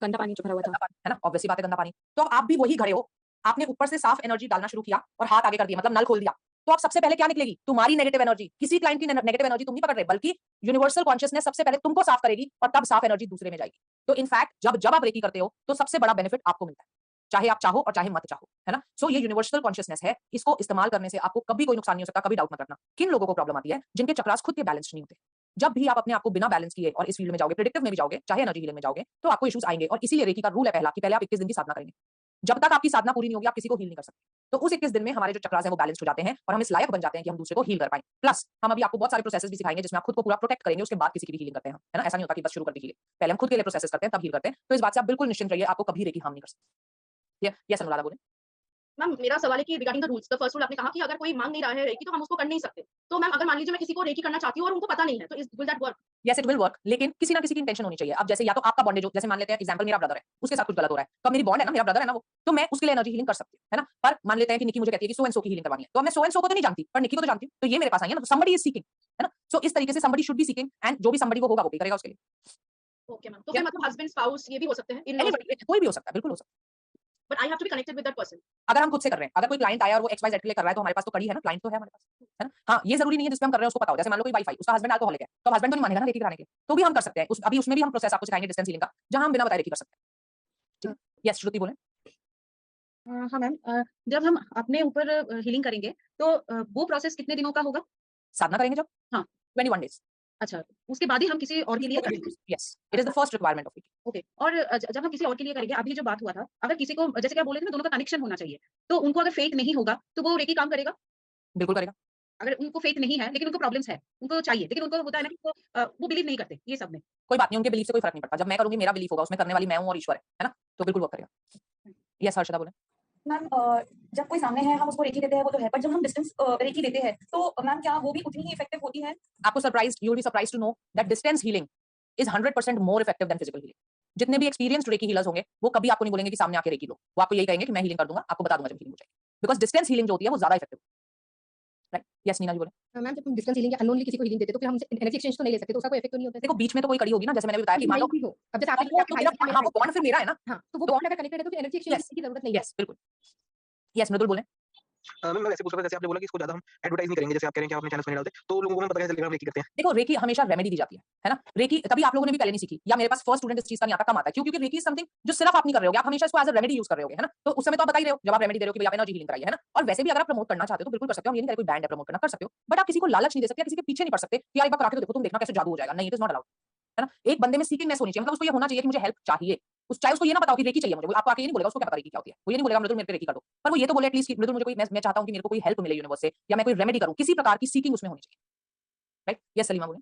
गंदा पानी जो भरा हुआ था। गंदा पानी, है ना? ऑब्वियस सी बात है, गंदा पानी। तो अब आप भी वही घड़े हो, आपने ऊपर से साफ एनर्जी डालना शुरू किया और हाथ आगे कर दिया, मतलब नल खोल दिया, तो अब सबसे पहले क्या निकलेगी? तुम्हारी नेगेटिव एनर्जी। किसी क्लाइंट की नेगेटिव एनर्जी तुम नहीं पकड़ रहे, बल्कि यूनिवर्सल कॉन्शियसनेस सबसे पहले तुमको साफ करेगी और तब साफ एनर्जी दूसरे में जाएगी। तो इनफैक्ट जब जब आप रेकी करते हो तो सबसे बड़ा बेनिफिट आपको मिलता है, चाहे आप चाहो और चाहे मत चाहो, है ना? सो ये यूनिवर्सल कॉन्शियसनेस है, इसको इस्तेमाल करने से आपको कभी कोई नुकसान नहीं हो सकता, कभी डाउट मत रखना। किन लोगों को प्रॉब्लम आती है? जिनके चक्रास खुद के बैलेंस नहीं होते। जब भी आप अपने आप को बिना बैलेंस किए और इस फील्ड में जाओगे, प्रेडिक्टिव में भी जाओगे, चाहे एनर्जी हीलिंग में जाओगे, तो आपको इश्यूज आएंगे। और इसीलिए रेकी का रूल है पहला कि पहले आप 21 दिन की साधना करेंगे। जब तक आपकी साधना पूरी नहीं होगी आप किसी को हील नहीं कर सकते। तो उस 21 दिन में हमारे जो चक्रास हैं वो बैलेंस हो जाते हैं और हम इस लायक बन जाते हैं कि हम दूसरे को हील कर पाएं। प्लस हम अभी आपको बहुत सारे प्रोसेसेस भी सिखाएंगे जिसमें आप खुद को पूरा प्रोटेक्ट करेंगे, उसके बाद किसी की भी हीलिंग करते हैं, है ना? ऐसा नहीं होता कि बस शुरू कर दी हीलिंग, पहले हम खुद के लिए प्रोसेसेस करते हैं तब हील करते हैं। तो इस बात से आप बिल्कुल निश्चिंत रहिए, आपको कभी रेकी हार्म नहीं कर सकते। यस अनुराधा बोले। मैम मेरा सवाल है कि regarding the rules, the first rule आपने कहा कि अगर कोई मांग नहीं रहा है रेकी तो हम उसको कर नहीं सकते। तो मैम अगर मान लीजिए मैं किसी को रेकी करना चाहती हूँ और उनको पता नहीं है, तो will that work? Yes it will work, लेकिन किसी ना किसी की इंटेंशन होनी चाहिए। अब जैसे या तो आपका बॉन्ड है, जो जैसे मान लेते हैं एग्जांपल मेरा ब्रदर है, उसके साथ कुछ गलत हो रहा है, तो मेरी बॉन्ड है ना, मेरा ब्रदर है ना वो, तो मैं उसके लिए एनर्जी हीलिंग कर सकती हूँ, है ना? पर मान लेते हैं कि निकी मुझे कहती है कि सो एंड सो की हीलिंग करवानी है, तो मैं सो एंड सो को तो नहीं जानती पर निकी को तो जानती हूँ, तो ये मेरे पास आई है ना, तो समबडी इज सीकिंग, है ना? सो इस तरीके से somebody should be seeking and जो भी समबडी वो होगा वो भी करेगा उसके लिए। ओके मैम, तो फिर मतलब हस्बैंड स्पाउस ये भी हो सकते हैं, इन Anybody, कोई भी हो सकता है, बिल्कुल हो सकता है। But I have to be connected with that person. अगर हम खुद से कर रहे हैं, अगर कोई क्लाइंट आया और वो XYZ के लिए कर रहा है तो हमारे पास तो कड़ी है ना, क्लाइंट तो है हमारे पास, है ना? हाँ, ये जरूरी नहीं है जिसपे हम कर रहे हैं उसको पता हो। जैसे मान लो कोई वाईफाई, उसका हस्बैंड अल्कोहलिक है, तो हस्बैंड तो नहीं मानेगा ना रेकी कराने के, तो भी हम कर सकते हैं। अभी उसमें भी हम प्रोसेस आपको सिखाएंगे डिस्टेंस हीलिंग का, जहां हम बिना बताए रेकी कर सकते हैं। यस श्रुति बोले। हाँ मैम, जब हम अपने ऊपर हीलिंग करेंगे तो वो प्रोसेस कितने दिनों का होगा? साधना करेंगे जब हाँ। 21 डेज। अच्छा, उसके बाद ही हम किसी और के लिए करेंगे। Yes, it is the first requirement of reiki. Okay. और जब हम किसी और के लिए करेंगे, अभी जो बात हुआ था, अगर किसी को जैसे कि आप बोल रहे थे ना, दोनों का कनेक्शन होना चाहिए, तो उनको अगर फेथ नहीं होगा, तो वो रेकी काम करेगा? बिल्कुल करेगा। अगर उनको फेथ नहीं है, लेकिन उनको प्रॉब्लम्स है, उनको चाहिए, लेकिन उनको होता है ना कि वो बिलीव नहीं करते ये सब में। कोई बात नहीं, उनके बिलीफ से कोई फर्क नहीं पड़ता। जब मैं करूंगी मेरा बिलीफ होगा, उसमें करने वाली मैं हूं और ईश्वर है ना? तो बिल्कुल वर्क करेगा। यस हर्षदा बोले। मैम जब कोई सामने है हम उसको रेकी देते हैं वो तो है, पर जब हम डिस्टेंस रेकी देते हैं तो मैम क्या वो भी उतनी ही इफेक्टिव होती है? आपको surprised, you will be surprised to know that distance healing is 100% more effective than physical healing. जितने भी एक्सपीरियंस्ड रेकी हीलर्स होंगे वो कभी आपको नहीं बोलेंगे कि सामने आके रेकी लो, वो आपको यही कहेंगे कि मैं हीलिंग कर दूंगा, आपको बता दूंगा जब हीलिंग हो जाएगी। बिकॉज डिस्टेंस हीलिंग जो होती है वो ज्यादा इफेक्टिव। राइट? यस नीना जी बोले। मैम, जब हम डिस्टेंस हीलिंग या अननोनली किसी को हीलिंग देते हैं तो फिर हम एनर्जी एक्सचेंज तो नहीं ले सकते, तो उसका कोई इफेक्ट तो नहीं होता है? देखो बीच में तो कोई कड़ी होगी ना, जैसे मैंने बताया कि मान लो भी हो, अब जैसे आपके वो बॉन्ड फिर मेरा है ना। हाँ, तो वो बॉन्ड अगर कनेक्टेड है तो फिर एनर्जी एक्सचेंज की जरूरत नहीं है। यस बिल्कुल। यस मृदुल बोले। मैं वैसे पूछ रहा था, जैसे आपने बोला कि इसको ज्यादा हम एडवर्टाइज नहीं करेंगे, जैसे आप कह रहे हैं कि आप अपने चैनल्स में नहीं डालते, तो लोगों को पता कैसे चलेगा हम रेकी करते हैं? देखो रेकी हमेशा रेमेडी दी जाती है ना? रेकी तभी आप लोगों ने भी पहले नहीं सीखी, या मेरे पास फर्स्ट स्टूडेंट इस चीज का नहीं आता, कम आता है। क्यों? क्योंकि रेकी इज समथिंग जो सिर्फ आप नहीं कर रहे होगे, आप हमेशा इसको एज अ रेमेडी यूज कर रहे होगे, है ना? तो उस समय तो आप बता ही रहे हो, जब आप रेमेडी दे रहे हो कि भई आप एनर्जी हीलिंग कराइए, है ना? और वैसे भी अगर आप प्रमोट करना चाहते हो तो बिल्कुल कर सकते हो। हम ये नहीं कह रहे कोई बैंड है प्रमोट करना, कर सकते हो, बट आप किसी को लालच नहीं दे सकते, किसी के पीछे नहीं पड़ सकते कि यार एक बार करा के तो देखो, तुम देखना कैसे जादू हो जाएगा। नहीं, इट इज नॉट अलाउड, है ना? एक बंदे में सीकिंगनेस होनी चाहिए, मतलब उसको ये होना चाहिए कि मुझे हेल्प चाहिए। चाहे उसको ये ना पता हो कि रेकी चाहिए मुझे, आपको आके ये नहीं बोलेगा, उसको क्या पता रेकी क्या होती है। वो ये नहीं बोलेगा मृदुल मेरे पे रेकी कर दो, पर वो ये तो बोले एटलीस्ट कि मृदुल मुझे कोई, मैं चाहता हूं कि मेरे को कोई हेल्प मिले यूनिवर्स से, या मैं कोई रेमेडी करूं, किसी प्रकार की सीकिंग उसमें होनी चाहिए। राइट? यस सलीमा बोले।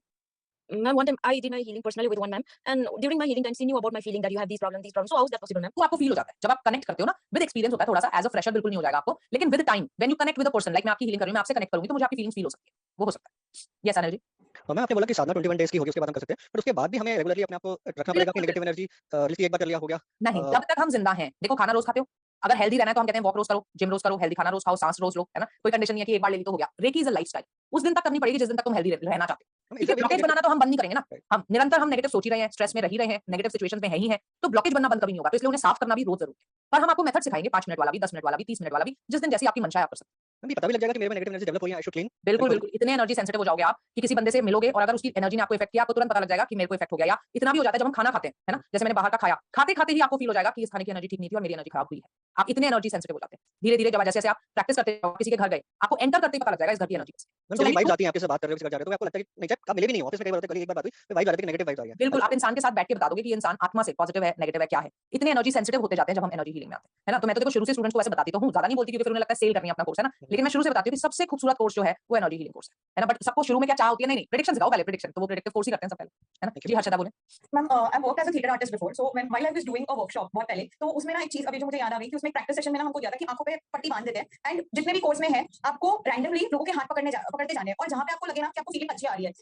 Ma'am, one time I did my healing personally with one ma'am, and during my healing time, she knew about my feeling that you have these problems. So how is that possible, ma'am? वो आपको feel हो जाता है जब आप connect करते हो ना, विद एक्सपीरियंस होता है थोड़ा सा, एज अ फ्रेशर बिल्कुल नहीं हो जाएगा आपको, लेकिन with time when you connect with a person, like मैं आपकी हीलिंग कर रही हूं, मैं आपसे कनेक्ट करूंगी तो मुझे आपकी फीलिंग्स फील हो सकती है, वो हो सकता है। यस अनिल जी। मैम आपने बोला कि साधना 21 डेज की होगी, उसके बाद हम कर सकते हैं, बट उसके बाद भी हमें रेगुलरली अपने आप को रखना पड़ेगा कि नेगेटिव एनर्जी रिसीव एक बार कर लिया हो गया? नहीं, जब तक हम जिंदा हैं। देखो खाना रोज खाते हो, अगर हेल्दी रहना है तो हम कहते हैं वॉक रोज करो, जिम रोज करो, हेल्दी खाना रोज खाओ, सांस रोज लो, है ना? कोई कंडीशन नहीं है कि एक बार ले ली तो हो गया। रेकी इज अ लाइफस्टाइल, उस दिन तक करनी पड़ेगी जिस दिन तक तुम हेल्दी रहना चाहते हो। ठीक है, ब्लॉकेज बनाना तो हम बंद नहीं करेंगे ना। हम निरंतर हम नेगेटिव सोच ही रहे हैं, स्ट्रेस में रह ही रहे हैं, नेगेटिव सिचुएशंस में है ही हैं, तो ब्लॉकेज बनना बंद कभी नहीं होगा। तो इसलिए उन्हें साफ करना भी रोज जरूरी है। पर हम आपको मेथड सिखाएंगे, 5 मिनट वाला भी, 10 मिनट वाला भी, 30 मिनट वाला भी, जिस दिन जैसी आपकी मंशा है आप कर सकते हैं। मैम पता भी लग जाएगा कि मेरे में नेगेटिव एनर्जी डेवलप हुई है, आई शुड क्लीन? बिल्कुल बिल्कुल, इतने एनर्जी सेंसिटिव हो जाओगे आप कि किसी बंदे से मिलोगे और अगर उसकी एनर्जी ने आपको इफेक्ट किया, आपको तुरंत पता लग जाएगा कि मेरे को इफेक्ट हो गया। या इतना भी हो जाता है जब हम खाना खाते हैं, है ना? जैसे मैंने बाहर का खाया, खाते खाते ही आपको फील हो जाएगा कि इस खाने की एनर्जी ठीक नहीं थी और मेरी एनर्जी खराब हुई है। आप इतने एनर्जी सेंसिटिव हो जाते हैं। धीरे धीरे जब जैसे आप प्रैक्टिस करते हो, किसी के घर गए, आपको एंटर करते ही पता लग जाएगा इस घर की एनर्जी कैसी है। मैम जब वाइब्स आती हैं, आपके से बात कर रहे हो, किसी के घर जा रहे हो, तो आपको लगता है कि नहीं चाहे कब मिले भी नहीं हो, ऑफिस में कई बार होता है, कल एक बार बात हुई, फिर वाइब आ रही थी कि नेगेटिव वाइब्स आ गया। बिल्कुल, आप इंसान के साथ बैठ के बता दोगे कि ये इंसान आत्मा से पॉजिटिव है, नेगेटिव है, क्या है। इतने एनर्जी सेंसिटिव होते जाते हैं जब हम एनर्जी हीलिंग में आते हैं, है ना? तो मैं तो देखो शुरू से स्टूडेंट्स को वैसे बताती तो हूँ, ज्यादा नहीं बोलती क्योंकि फिर उन्हें लगता है सेल करनी है अपना कोर्स, है ना? लेकिन मैं शुरू से बताती हूँ कि सबसे खूबसूरत कोर्स जो है वो एनर्जी हीलिंग कोर्स है ना? बट सबको शुरू में क्या चाह होती है, नहीं प्रेडिक्शन सिखाओ पहले, प्रेडिक्शन तो वो प्रेडिक्टिव कोर्स ही करते हैं सब पहले, है ना? जी हर्षदा बोले। Ma'am I worked as a theatre artist before, so when while I was doing a workshop बहुत पहले, तो उसमें ना एक चीज अभी जो मुझे याद आ रही थी, उसमें प्रैक्टिस सेशन में ना हमको दिया था कि आंखों पे पट्टी बांध देते हैं एंड जितने भी कोर्स में है आपको रैंडमली लोगों के हाथ पकड़ते जाने हैं, और जहां पे आपको लगे ना कि आपको फीलिंग अच्छी आ रही है,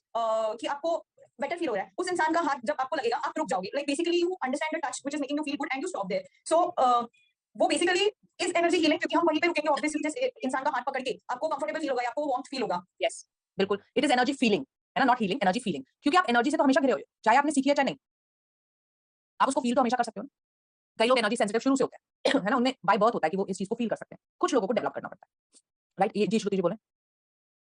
कि आपको बेटर फील हो रहा है, उस इंसान का हाथ जब आपको लगेगा आप रुक जाओगे। Like basically you understand the touch which is making you feel good and you stop there. So वो बेसिकली इज एनर्जी हीलिंग, क्योंकि हम वहीं पे रुकेंगे ऑब्वियसली, जिस इंसान का हाथ पकड़ के आपको कंफर्टेबल फील होगा, आपको वार्म फील होगा। यस बिल्कुल, इट इज एनर्जी फीलिंग, है ना? Not healing, energy feeling. क्योंकि आप एनर्जी से तो हमेशा घिरे हुए हो, चाहे आपने सीखी है चाहे नहीं, आप उसको फील तो हमेशा कर सकते हो ना। कई लोग एनर्जी सेंसिटिव शुरू से होते हैं है ना? उन्हें बाय बर्थ होता है कि वो इस चीज को फील कर सकते हैं, कुछ लोगों को डेवलप करना पड़ता है। राइट? ये जी श्रुति जी बोले।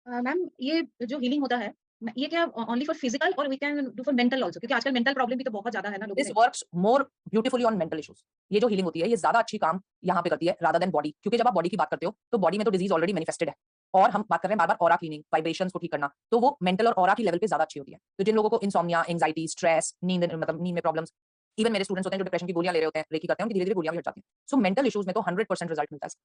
मैम, ये जो हीलिंग होता है, ये क्या ओनली फॉर फिजिकल और we can do for mental also, क्योंकि आजकल मेंटल प्रॉब्लम भी तो बहुत ज्यादा है ना लोगों दिस में। Works more beautifully on mental issues. ये जो हीलिंग होती है ये ज्यादा अच्छी काम यहाँ पे करती है रादर देन बॉडी, क्योंकि जब आप बॉडी की बात करते हो तो बॉडी में तो डिजीज ऑलरेडी मैनिफेस्टेड है, और हम बात कर रहे हैं बार-बार ऑरा क्लीनिंग, वाइब्रेशंस को ठीक करना, तो वो मेंटल और ऑरा की लेवल पे ज्यादा अच्छी होती है। तो जिन लोगों को इंसोम्निया, एंजाइटी, स्ट्रेस, नींद मतलब नींद में प्रॉब्लम्स, इवन मेरे स्टूडेंट्स होते हैं जो डिप्रेशन की गोलियां ले रहे होते हैं, रेकी करते हैं, उनकी धीरे-धीरे गोलियां भी हट जाती हैं। सो मेंटल इश्यूज में तो 100% रिजल्ट मिलता है।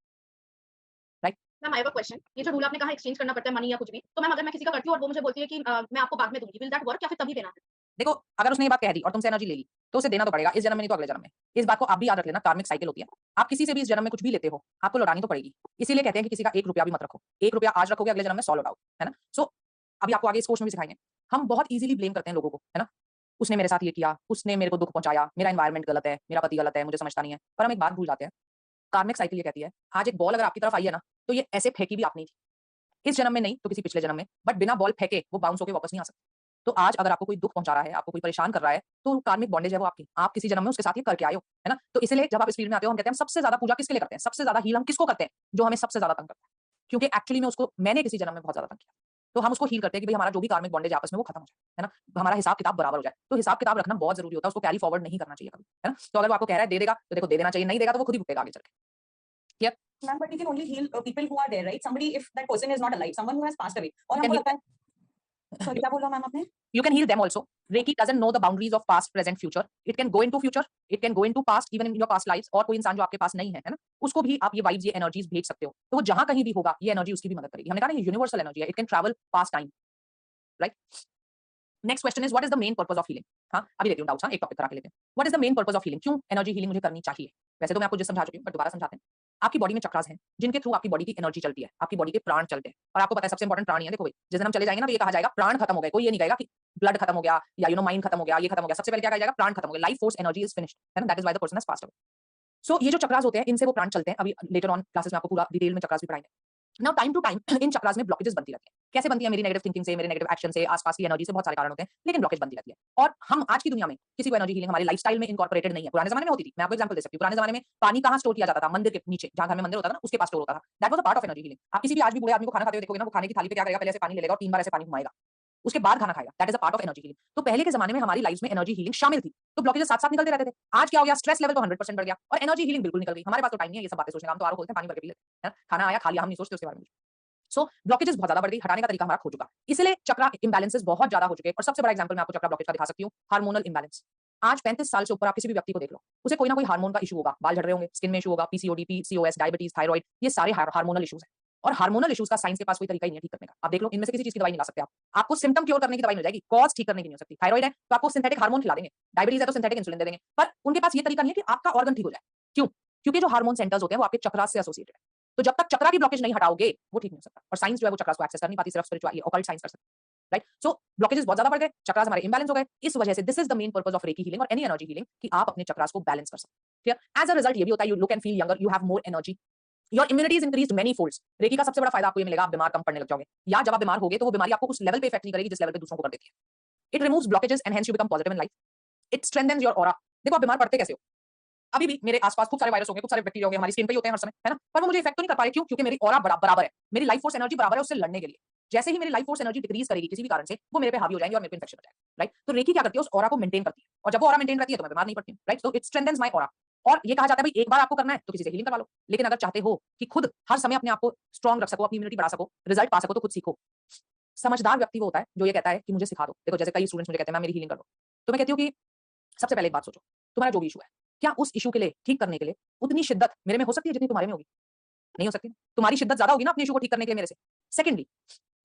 Ma'am I have a question, ये जो रूल आपने कहा एक्सचेंज करना पड़ता है मनी या कुछ भी, तो मैम अगर मैं किसी का करती हूँ और वो मुझे बोलती है कि मैं आपको बाद में दूंगी, विल दैट वर्क या फिर तभी देना है? देखो अगर उसने ये बात कह दी और तुमसे एनर्जी ले ली तो उसे देना तो पड़ेगा, इस जन्म में नहीं तो अगले जन्म में। इस बात को आप भी याद रख लेना, कार्मिक साइकिल होती है। आप किसी से भी इस जन्म में कुछ भी लेते हो आपको लौटानी तो पड़ेगी। इसीलिए कहते हैं कि किसी का 1 रुपया भी मत रखो। 1 रुपया आज रखोगे अगले जन्म में 100 लौटाओ, है ना? सो अभी आपको आगे इस कोर्स में भी सिखाएंगे। हम बहुत इजीली ब्लेम करते हैं लोगों को, है ना? उसने मेरे साथ ये किया, उसने मेरे को दुख पहुंचाया, मेरा एनवायरनमेंट गलत है, मेरा पति गलत है, मुझे समझता नहीं है। पर हम एक बात भूल जाते हैं, कार्मिक साइकिल ये कहती है आज एक बॉल अगर आपकी तरफ आई है ना तो ये ऐसे फेंकी भी आपने थी, इस जन्म में नहीं तो किसी पिछले जन्म में, बट बिना बॉल फेंके वो बाउंस होकर वापस नहीं आ सकती। तो आज अगर आपको कोई दुख पहुंचा रहा है, आपको कोई परेशान कर रहा है, तो कार्मिक बॉन्डेज है वो आपकी, आप किसी जन्म में उसके साथ ये करके आए हो, है ना? तो इसलिए जब आप इस फील्ड में आते हो हम कहते हैं हम सबसे ज्यादा पूजा किसके लिए करते हैं, सबसे ज्यादा हील हम किसको करते हैं, जो हमें सबसे ज्यादा तंग करता है, क्योंकि एक्चुअली में उसको मैंने किसी जन्म में बहुत ज्यादा तंग किया। तो हम उसको हील करते हैं कि भाई हमारा जो भी कार्मिक बॉन्डेज आपस में वो खत्म हो जाए, है ना? हमारा हिसाब किताब बराबर हो जाए। तो हिसाब किताब रखना बहुत जरूरी होता है, उसको कैरी फॉरवर्ड नहीं करना चाहिए कभी, है ना? तो अगर वो आपको कह रहा है दे देगा तो देखो दे देना चाहिए, नहीं देगा तो वो खुद ही भुगतेगा आगे चल के। Ma'am but we can only heal people who are there, right? Somebody if that person is not alive, someone who has passed away, और You can हमको heal लगता है सॉरी क्या बोला मैम आपने? You can heal them also. Reiki doesn't know the boundaries of past, present, future. It can go into future, it can go into past, even in your past lives. और कोई इंसान जो आपके पास नहीं है ना, उसको भी आप ये वाइब्स, ये एनर्जीज भेज सकते हो, तो वो जहां कहीं भी होगा, ये एनर्जी उसकी भी मदद करेगी। हमने कहा ना, ये यूनिवर्सल एनर्जी है, it can travel past time, right. Next question is what is the main purpose of healing. हाँ, अभी लेती हूँ डाउट्स, एक टॉपिक करा के लेते हैं। What is the main purpose of healing? क्यों एनर्जी हीलिंग मुझे करनी चाहिए? वैसे तो मैं आपको जिस समझा चुकी हूँ, पर दोबारा समझाते हैं। आपकी बॉडी में चक्रास हैं, जिनके थ्रू आपकी बॉडी की एनर्जी चलती है, आपकी बॉडी के प्राण चलते हैं। और आपको पता है सबसे इंपॉर्टेंट प्राणी है, देखो भाई, जिस दिन हम चले जाएंगे ना, तो ये कहा जाएगा प्राण खत्म हो गए। कोई ये नहीं कहेगा कि ब्लड खत्म हो गया या माइंड खत्म हो गया, ये खत्म हो गया। सबसे पहले क्या कहा जाएगा? प्राण खत्म हो गए, life force energy is finished, है ना। That is why the person has passed away. So ये जो चक्रास होते हैं, इनसे वो प्राण चलते हैं। अभी लेटर ऑन क्लासेस में आपको पूरा डिटेल में चक्रास भी पढ़ाएंगे। Now time to time in chakras में ब्लॉकेजेस बनती रहती है। कैसे बनती है? मेरी नेगेटिव थिंकिंग से, मेरे नेगेटिव एक्शन से, आसपास की एनर्जी से, बहुत सारे कारण होते हैं, लेकिन ब्लॉकेज बनती रहती है। और हम आज की दुनिया में किसी को एनर्जी हीलिंग हमारे लाइफस्टाइल में इनकॉर्पोरेटेड नहीं है। पुराने जमाने में होती थी। मैं आपको एग्जांपल दे सकती हूँ। पुराने जमाने में पानी कहाँ स्टोर किया जाता था? मंदिर के नीचे, जहाँ घर में मंदिर होता था ना, उसके पास स्टोर होता था। That was a part of energy healing. आप किसी भी आज भी बूढ़े आदमी को खाना खाते हुए देखोगे ना, वो खाने की थाली पे क्या करेगा? पहले से पानी ले लेगा और 3 बार ऐसे पानी घुमाएगा, उसके बाद खाना खाएगा। That is a part of energy healing. तो पहले के जमाने में हमारी लाइफ में एनर्जी हीलिंग शामिल थी, तो ब्लॉकेजेस साथ साथ निकलते रहते थे। आज क्या हो गया? स्ट्रेस लेवल तो 100% बढ़ गया और एनर्जी हीलिंग बिल्कुल निकल गई। हमारे पास तो टाइम नहीं है ये सब बातें सोचने का। हम तो आरो खोलते हैं, पानी भर के पी लेते हैं, खाना आया खा लिया, हम नहीं सोचते उसके बारे में। सो ब्लॉकेजेस बहुत ज्यादा बढ़ गई, हटाने का तरीका हमारा खो चुका। इसलिए चक्रा इंबैलेंसेस बहुत ज्यादा हो चुके हैं। और सबसे बड़ा एग्जांपल मैं आपको चक्रा ब्लॉकेज का दिखा सकती हूँ, हार्मोनल इंबैलेंस। आज 35 साल से ऊपर आप किसी भी व्यक्ति को देख लो, उसे कोई ना कोई हार्मोन का इशू होगा। बाल झड़ रहे होंगे, स्किन में इशू होगा, पीसीओडी, पीसीओएस, डायबिटीज, थायराइड, ये सारे हार्मोनल इश्यूज हैं। और हार्मोनल इश्यूज का साइंस के पास कोई तरीका ही नहीं है ठीक करने का। आप देख लो, इनमें से किसी चीज की दवाई नहीं ला सकते आप। आपको सिम्टम क्योर करने की दवाई मिल जाएगी, कॉज ठीक करने की नहीं हो सकती। थायराइड है तो आपको सिंथेटिक हार्मोन खिला देंगे, डायबिटीज है तो सिंथेटिक इंसुलिन दे देंगे, पर उनके पास ये तरीका नहीं है कि आपका ऑर्गन ठीक हो जाए। क्यों? क्योंकि जो हार्मोन सेंटर्स होते हैं वो आपके चक्रा से एसोसिएटेड है। तो जब तक चक्रा की ब्लॉकेज नहीं हटाओगे, वो ठीक नहीं हो सकता। और साइंस जो है वो चक्रास को एक्सेस कर नहीं पाती, सिर्फ स्पिरिचुअल ऑकल्ट साइंस कर सकती है, राइट। सो ब्लॉकेजेस बहुत ज्यादा बढ़ गए, चक्रास हमारे इंबैलेंस हो गए। इस वजह से this is the main purpose of recce healing और एनी एनर्जी हीलिंग, कि आप अपने चक्रास को बैलेंस कर सकते हैं। एज अ रिजल्ट ये भी होता है, you look and feel younger, you have more energy, your immunity is increased many folds. Reiki का सबसे बड़ा फायदा आपको ये मिलेगा, आप बीमार कम पड़ने लग जाओगे, या जब आप बीमार होगे तो वो बीमारी आपको उस लेवल पे इफेक्ट नहीं करेगी जिस लेवल पे दूसरों को कर देती है। It removes blockages and hence you become positive in life. It strengthens your aura. देखो आप बीमार पड़ते कैसे हो? अभी भी मेरे आसपास खूब सारे वायरस होंगे, खूब सारे बैक्टीरिया होंगे, हमारी स्किन पे ही होते हैं हर समय, है ना, पर वो मुझे इफेक्ट तो नहीं कर पा रहे। क्यों? क्योंकि मेरी ऑरा बराबर है, मेरी लाइफ फोर्स एनर्जी बराबर है उससे लड़ने के लिए। जैसे ही मेरी लाइफ फोर्स एनर्जी डिक्रीज करेगी किसी भी कारण से, वो मेरे पे हावी हो जाएंगे और मेरे पे इन्फेक्शन हो जाएगा, राइट। तो रेकी क्या करती है? उस ऑरा को मेंटेन करती है, और जब वो ऑरा मेंटेन रहती है तो मैं बीमार नहीं पड़ती हूँ, right. So it strengthens my aura. और ये कहा जाता है भाई एक बार आपको करना है तो किसी से हीलिंग करवा लो, लेकिन अगर चाहते हो कि खुद हर समय अपने आप को स्ट्रॉन्ग रख सको, अपनी इम्यूनिटी बढ़ा सको, रिजल्ट पा सको, तो खुद सीखो। समझदार व्यक्ति वो होता है जो ये कहता है कि मुझे सिखा दो। देखो जैसे कई स्टूडेंट्स मुझे कहते हैं मैम मेरी हीलिंग कर दो, तो मैं कहती हूँ कि सबसे पहले एक बात सोचो, तुम्हारा जो भी इशू है, क्या उस इशू के लिए ठीक करने के लिए उतनी शिद्दत मेरे में हो सकती है जितनी तुम्हारे में होगी? नहीं हो सकती। तुम्हारी शिद्दत ज्यादा होगी ना अपने इशू को ठीक करने के लिए मेरे से। सेकंडली,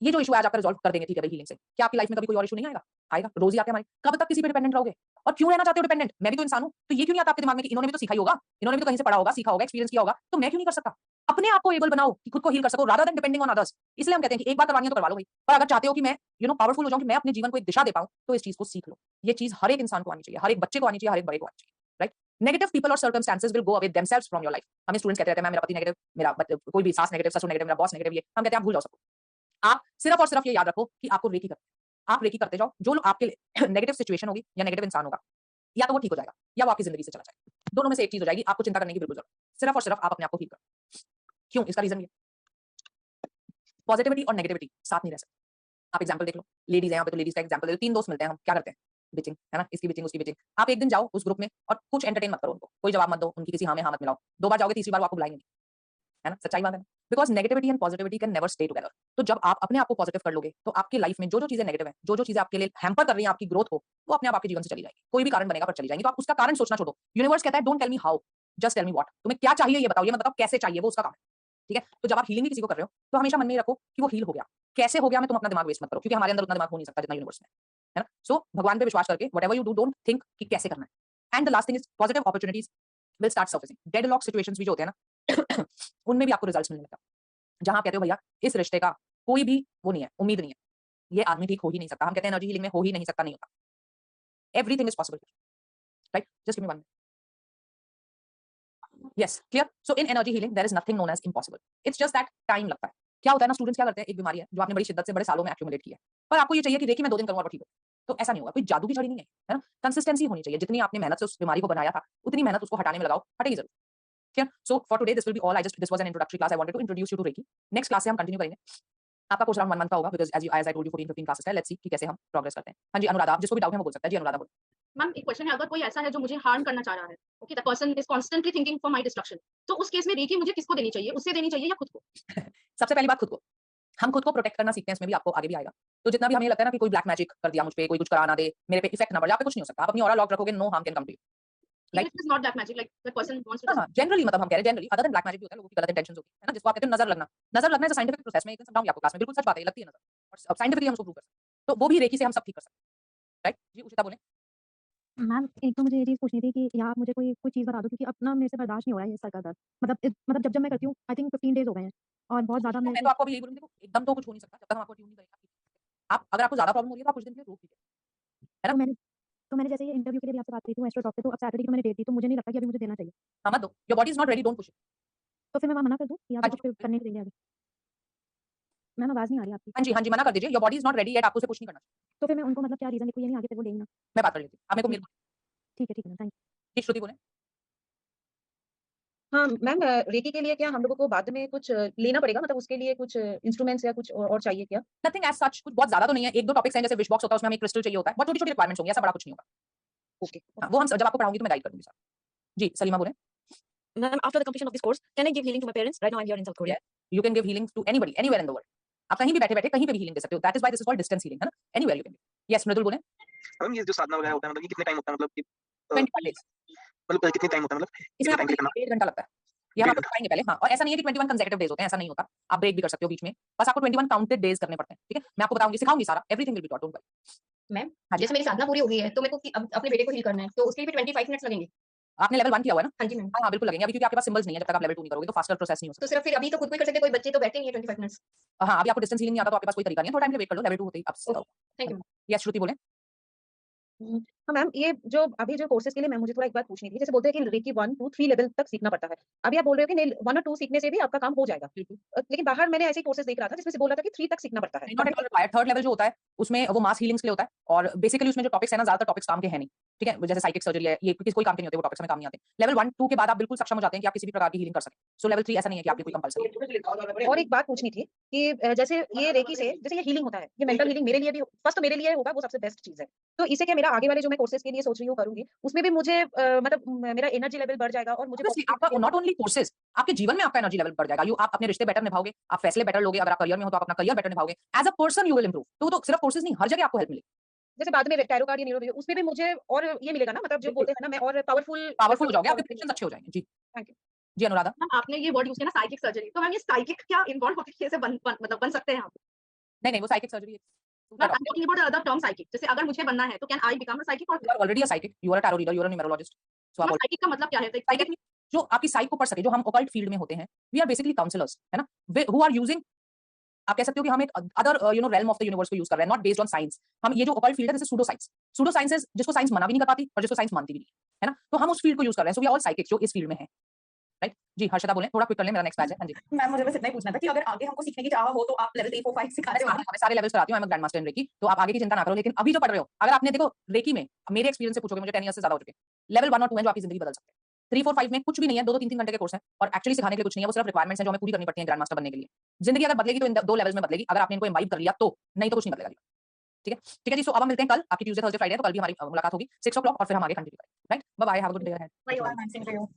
ये जो इशू आज आप रिजॉल्व कर देंगे, ठीक है भाई, हीलिंग से, क्या आपकी लाइफ में कभी कोई और इशू नहीं आएगा? आएगा, रोज ही आते हमारे। कब तक किसी पे डिपेंडेंट रहोगे? और क्यों रहना चाहते हो डिपेंडेंट? मैं भी तो इंसान हूं, तो ये क्यों नहीं आता आपके दिमाग में कि इन्होंने भी तो सीखा ही होगा, इन्होंने भी तो कहीं से पढ़ा होगा, सीखा होगा, एक्सपीरियंस किया होगा, तो मैं क्यों नहीं कर सकता? अपने आप को एबल बनाओ कि खुद को हील कर सको, rather than depending on others. इसलिए हम कहते हैं कि एक बार करवानी है तो करवा लो भाई, पर अगर चाहते हो कि मैं पावरफुल हो जाऊं, कि मैं अपने जीवन को एक दिशा दे पाऊं, तो इस चीज को सीख लो। ये चीज हर एक इंसान को आनी चाहिए, हर एक बच्चे को आनी चाहिए, हर एक बड़े को आनी चाहिए, राइट। नेगेटिव पीपल और circumstances will go away themselves from your life. हमें स्टूडेंट्स कहते रहते हैं मेरा पति नेगेटिव, मेरा कोई भी सास नेगेटिव, ससुर नेगेटिव, मेरा बॉस नेगेटिव, ये हम कहते हैं आप भूल जाओ सबको। आप सिर्फ और सिर्फ ये याद रखो कि आपको रेकी करना है। आप रेकी करते जाओ, जो लोग आपके लिए नेगेटिव सिचुएशन होगी या नेगेटिव इंसान होगा, या तो वो ठीक हो जाएगा या वो आपकी जिंदगी से चला जाएगा। दोनों में से एक चीज हो जाएगी, आपको चिंता करने की बिल्कुल जरूरत नहीं। सिर्फ और सिर्फ आप अपने आप को हील करो। क्यों? इसका रीजन ये, पॉजिटिविटी और नेगेटिविटी साथ नहीं रह सकते। आप एग्जांपल देख लो, लेडीज हैं यहाँ पे, तो लेडीज का एग्जांपल दे दो। 3 दोस्त मिलते हैं, हम क्या करते हैं? बिचिंग, है ना, इसकी बिचिंग उसकी बिचिंग। आप एक दिन जाओ उस ग्रुप में और कुछ एंटरटेन मत करो उनको, कोई जवाब मत दो, उनकी किसी हाँ में हाँ मत मिलाओ। 2 बार जाओगे, तीसरी बार वो आपको बुलाएंगे, है ना, सच्चाई बात है। Because negativity and positivity can never stay together. तो जब आप अपने आप को पॉजिटिव कर लोगे, तो आपकी लाइफ में जो जो चीजें नेगेटिव है, जो जो चीजें आपके लिए हैम्पर कर रही हैं आपकी ग्रोथ को, वो अपने आप आपके जीवन से चली जाएगी। कोई भी कारण बनेगा पर चली जाएंगी। तो आप उसका कारण सोचना छोड़ो। यूनिवर्स कहता है don't tell me how, just tell me what. तुम्हें क्या चाहिए ये बताओ, ये मत बताओ कैसे चाहिए, वो उसका काम है, ठीक है। तो जब आप हीलिंग भी किसी को कर रहे हो, तो हमेशा मन में रखो कि वो हील हो गया, कैसे हो गया में तुम अपना दिमाग वेस्ट मत करो, क्योंकि हमारे अंदर उतना दिमाग हो नहीं सकता जितना यूनिवर्स में, है ना। सो भगवान पे विश्वास करके whatever you do, don't think कि कैसे करना है। And the last thing is positive opportunities will start surfacing. Deadlock situations भी जो होते हैं ना उनमें भी आपको रिजल्ट्स मिलने लगता है। जहां आप कहते हो भैया इस रिश्ते का कोई भी वो नहीं है, उम्मीद नहीं है, ये आदमी ठीक हो ही नहीं सकता, हम कहते हैं एनर्जी हीलिंग में हो ही नहीं सकता, नहीं होता। Everything is possible, right. Just give me 1 minute. Yes, clear. So in energy healing there is nothing known as impossible, it's just that time लगता है। क्या होता है ना, स्टूडेंट्स क्या करते हैं, एक बीमारी है जो आपने बड़ी शिद्दत से बड़े सालों में एक्यूमुलेट की है, पर आपको ये चाहिए कि रेकी मैं 2 दिन करूंगा और ठीक हो, तो ऐसा नहीं होगा। कोई जादू की छड़ी नहीं है ना। कंसिस्टेंसी होनी चाहिए। जितनी आपने मेहनत से उस बीमारी को बनाया था, उतनी मेहनत उसको हटाने में लगाओ, हटेगी जरूर। Clear. So for today this will be all. This was an introductory class. I wanted to introduce you to reiki. Next class से हम कंटिन्यू करेंगे। आपका कोर्स अराउंड 1 मंथ का होगा, because as I told you 14-15 classes है। Let's see कि कैसे हम प्रोग्रेस करते हैं। हाँ जी, अनुराधा, जिसको भी डाउट है वो बोल सकता है। जी अनुराधा बोलो। मैम एक क्वेश्चन है, अगर कोई ऐसा है जो मुझे हार्म करना चाह रहा है, okay, the person is constantly thinking for my destruction, तो उस केस में रेकी मुझे किसको देनी चाहिए? उससे देनी चाहिए या खुद को? सबसे पहली बात खुद को। हम खुद को प्रोटेक्ट करना सीखते हैं, इसमें भी आपको आगे भी आएगा। तो जितना भी हमें लगता है ना कि कोई ब्लैक मैजिक कर दिया मुझ पे, कोई कुछ करा ना दे, मेरे पे इफेक्ट ना पड़े, आप पे कुछ नहीं हो सकता। आप अपनी ऑरा लॉक रखोगे, no harm can come to you. Even if it is not black magic, like the person wants to हाँ, just जनरली मतलब हम कह रहे हैं generally other than black magic भी होता है, लोगों की गलत इंटेंशंस होती है ना, जिसको आप कहते हैं नजर लगना। नजर लगना इज अ साइंटिफिक प्रोसेस, मैं एक दिन समझाऊंगी आपको क्लास में, बिल्कुल सच बात है, लगती है नजर और साइंटिफिकली हम उसको प्रूव कर सकते हैं। तो वो भी रेकी से हम सब ठीक कर सकते हैं, राइट? जी उषिता बोलें। मैम एक तो मुझे ये चीज़ पूछनी थी कि या आप मुझे कोई चीज़ बता दो क्योंकि अब ना मेरे से बर्दाश्त नहीं हो रहा है ये सर का दर्द। मतलब जब मैं करती हूँ आई थिंक 15 डेज़ हो गए हैं और बहुत ज़्यादा मैं मेरे तो को आपको अभी यही बोलूंगी, देखो एकदम तो कुछ हो नहीं सकता, जब तक हम आपको ट्यून नहीं करेंगे। आप अगर आपको ज्यादा प्रॉब्लम हो रही है तो आप कुछ दिन के लिए रोक दीजिए, है तो ना? मैंने जैसे ये इंटरव्यू के लिए भी आपसे बात की थी एस्ट्रो डॉक्टर, तो अब सैटरडे की तो मैंने डेट दी, तो मुझे नहीं लगता कि अभी मुझे देना चाहिए। हाँ, मत दो, your body is not ready, don't push it. तो फिर मैं वहाँ मना कर दूँ या हाँ फिर जी, कुछ करने नहीं देंगे आगे? मैम आवाज़ नहीं आ रही आपकी। हाँ जी, हाँ जी, मना कर दीजिए, your body is not ready yet, आपको उसे पुश नहीं करना चाहिए। तो फिर मैं उनको मतलब क्या रीज़न लिखूँ, ये नहीं आगे फिर वो लेंगे ना? मैं बात कर लेती हूँ, आप मेरे को मेल ठीक है मैम, थैंक यू। जी, श्रुति बोलें। हाँ, मैम रेकी के लिए क्या हम लोगों को बाद में कुछ लेना पड़ेगा? मतलब उसके लिए कुछ इंस्ट्रूमेंट्स या कुछ और चाहिए क्या? नथिंग एज़ सच, कुछ बहुत ज़्यादा तो नहीं है, 1-2 टॉपिक्स हैं, जैसे विश बॉक्स होता है, उसमें हमें क्रिस्टल चाहिए होता है, बहुत छोटी-छोटी रिक्वायरमेंट्स होंगी, ऐसा बड़ा कुछ नहीं होगा। ओके। हाँ, वो हम जब आपको पढ़ाऊँगी तो मैं गाइड कर दूँगी सर। जी, सलीमा बोलें। Ma'am after the completion of this course can I give healing to my parents? Right now I am here in South Korea. You can give healing to anybody, anywhere in the world. आप कहीं भी बैठे-बैठे कहीं पे भी healing दे सकते हो, that is why this is called distance healing, है ना? Anywhere you can give. Yes, Mridul बोलें। मैम ये जो साधना वगैरह होता है मतलब ये कितने टाइम होता है मतलब कि 25 डेज़। मतलब कितने टाइम होता है मतलब इसमें कितने आपको टाइम के लिए करना? 1 घंटा लगता है। ये हम डेढ़ आपको घंटा। बताएँगे पहले, हाँ, और ऐसा नहीं है कि 21 कंसेक्यूटिव डेज़ होते हैं, ऐसा नहीं होता। आप ब्रेक भी कर सकते हो बीच में। बस आपको 21 काउंटेड डेज़ करने पड़ते हैं, ठीक है? मैं आपको बताऊँगी, सिखाऊँगी सारा, everything will be taught, don't worry. Ma'am हाँ जी, जैसे मेरी साधना पूरी हो गई है तो मेरे को अब अपने बेटे को हील करना है तो उसके लिए भी 25 मिनट्स लगेंगे। आपने लेवल 1 किया हुआ है ना? हाँ जी मैम। हाँ, हाँ, बिल्कुल लगेंगे, अभी क्योंकि आपके पास सिम्बल्स नहीं है, जब तक आप लेवल 2 नहीं करोगे, तो फास्टर प्रोसेस नहीं हो तो सकता। सिर्फ फिर अभी तो खुद को ही कर सकते कोई बच्चे तो बैठे नहीं है 25 मिनट्स। हाँ, अभी आपको डिस्टेंस हीलिंग नहीं आता तो आपके पास कोई तरीका नहीं है, थोड़ा टाइम के लिए वेट कर लो, लेवल 2 होते ही आप ओके, थैंक यू। यस, श्रुति बोलें। हाँ मैम, ये जो अभी जो कोर्सेज़ के लिए मैं मुझे थोड़ा एक बात पूछनी थी। जैसे बोलते हैं कि रेकी 1 टू 3 लेवल तक सीखना पड़ता है। अभी आप बोल रहे हो कि नहीं 1 और 2 सीखने से भी आपका काम हो जाएगा। बिल्कुल। लेकिन बाहर मैंने ऐसे कोर्सेज़ देख रहा था जिसमें से बोल रहा था कि 3 तक सीखना पड़ता है। Not at all required, third level जो होता है, उसमें वो मास हीलिंग्स के लिए होता है और बेसिकली उसमें जो टॉपिक्स है ना, ज़्यादातर टॉपिक्स काम के हैं नहीं, ठीक है? जैसे साइकिक सर्जरी है, ये कोई काम के नहीं होते, वो टॉपिक्स हमें काम नहीं आते। लेवल 1, 2 के बाद आप बिल्कुल सक्षम हो जाते हैं कि आप किसी भी प्रकार की हीलिंग कर सकें। सो लेवल 3 ऐसा नहीं है कि आपकी कोई कंपल्सरी है। और एक बात पूछनी थी कि जैसे ये रेकी से जैसे ये हीलिंग होता है, ये मेंटल हीलिंग मेरे लिए भी फर्स्ट तो मेरे लिए होगा, वो सबसे बेस्ट चीज़ है। तो इसे क्या मेरा आगे वाले जो मैं कोर्सेज़ के लिए सोच रही हूँ करूँगी, उसमें भी मुझे मतलब मेरा एनर्जी लेवल बढ़ जाएगा और मुझे ऑब्वियसली आपका नॉट ओनली कोर्सेज, आपके जीवन में आपका एनर्जी लेवल बढ़ जाएगा। आप अपने रिश्ते बेटर निभाओगे, आप फैसले बेटर लोगे, अगर आप करियर में हो तो आप अपना करियर बेटर निभाओगे। As a person you will improve. तो सिर्फ कोर्सेज नहीं, हर जगह आपको हेल्प मिलेगी। जैसे बाद में टैरो कार्ड या न्यूरो उसमें भी मुझे और ये मिलेगा ना मतलब जो बिल्कुल, बोलते हैं ना मैं और पावरफुल हो जाओगे, आपके पावरफुल प्रेडिक्शंस अच्छे हो जाएँगे। जी, थैंक यू। जी अनुराधा। मैम आपने ये वर्ड यूज़ किया ना साइकिक सर्जरी तो मैम ये साइकिक क्या इन्वॉल्व होके कैसे मतलब बन सकते हैं आप? नहीं, वो साइकिक सर्जरी है। Ma'am I am talking about the other term psychic जैसे अगर मुझे बनना है तो can I become a psychic और you are already a psychic, you are a tarot reader, you are a numerologist. सो आप मैम साइकिक का मतलब क्या है? साइकिक जो आपकी साइक को पढ़ सके, जो हम ओकल्ट फील्ड में होते हैं, वी आर बेसिकली काउंसलर्स, है ना? वे हू आर यूजिंग, आप कह सकते हो कि हम एक other realm of the universe को यूज कर रहे हैं, नॉट बेस्ड ऑन साइंस। हम ये जो ओकल्ट फील्ड है, this is pseudo science. Pseudo science जिसको साइंस मना भी नहीं कर पाती और जिसको साइंस मानती भी नहीं, है ना? तो हम उस फील्ड को यूज कर रहे हैं। So we are all psychic जो इस फील्ड में है, राइट? जी, हर्षिता बोलें, थोड़ा क्विक कर लें, मेरा नेक्स्ट बैच है। हाँ जी। मैम मुझे बस इतना ही पूछना था कि अगर आगे हमको सीखने की चाह हो तो आप लेवल 3 4 5 सिखाते हो ना? मैं सारे लेवल्स कराती हूँ, I am a grand master in reiki, तो आप आगे की चिंता ना करो। लेकिन अभी जो पढ़ रहे हो, अगर आपने देखो रेकी में मेरे एक्सपीरियंस से पूछोगे, मुझे 10 ईयर्स से ज्यादा हो चुके हैं। लेवल 1 और 2 है जो आपकी जिंदगी बदल सकते हैं। 3 4 5 में कुछ भी नहीं है, 2 2 3 3 घंटे के कोर्स हैं और एक्चुअली सिखाने के लिए कुछ नहीं है, वो सिर्फ रिक्वायरमेंट्स हैं जो हमें पूरी करनी पड़ती हैं ग्रैंड मास्टर बनने के लिए। जिंदगी अगर बदलेगी तो इन 2 लेवल्स में बदलेगी, अगर आपने इनको इम्बाइब कर लिया तो, नहीं तो कुछ नहीं बदलेगा जी। ठीक है? ठीक है जी, सो अब हम मिलते हैं कल, आपकी ट्यूसडे, थर्सडे, फ्राइडे है, तो कल भी हमारी मुलाकात होगी 6 o'clock और फिर हम आगे कंटिन्यू करेंगे, right? Bye bye, have a good day ahead. वही और मैम सेम टू यू।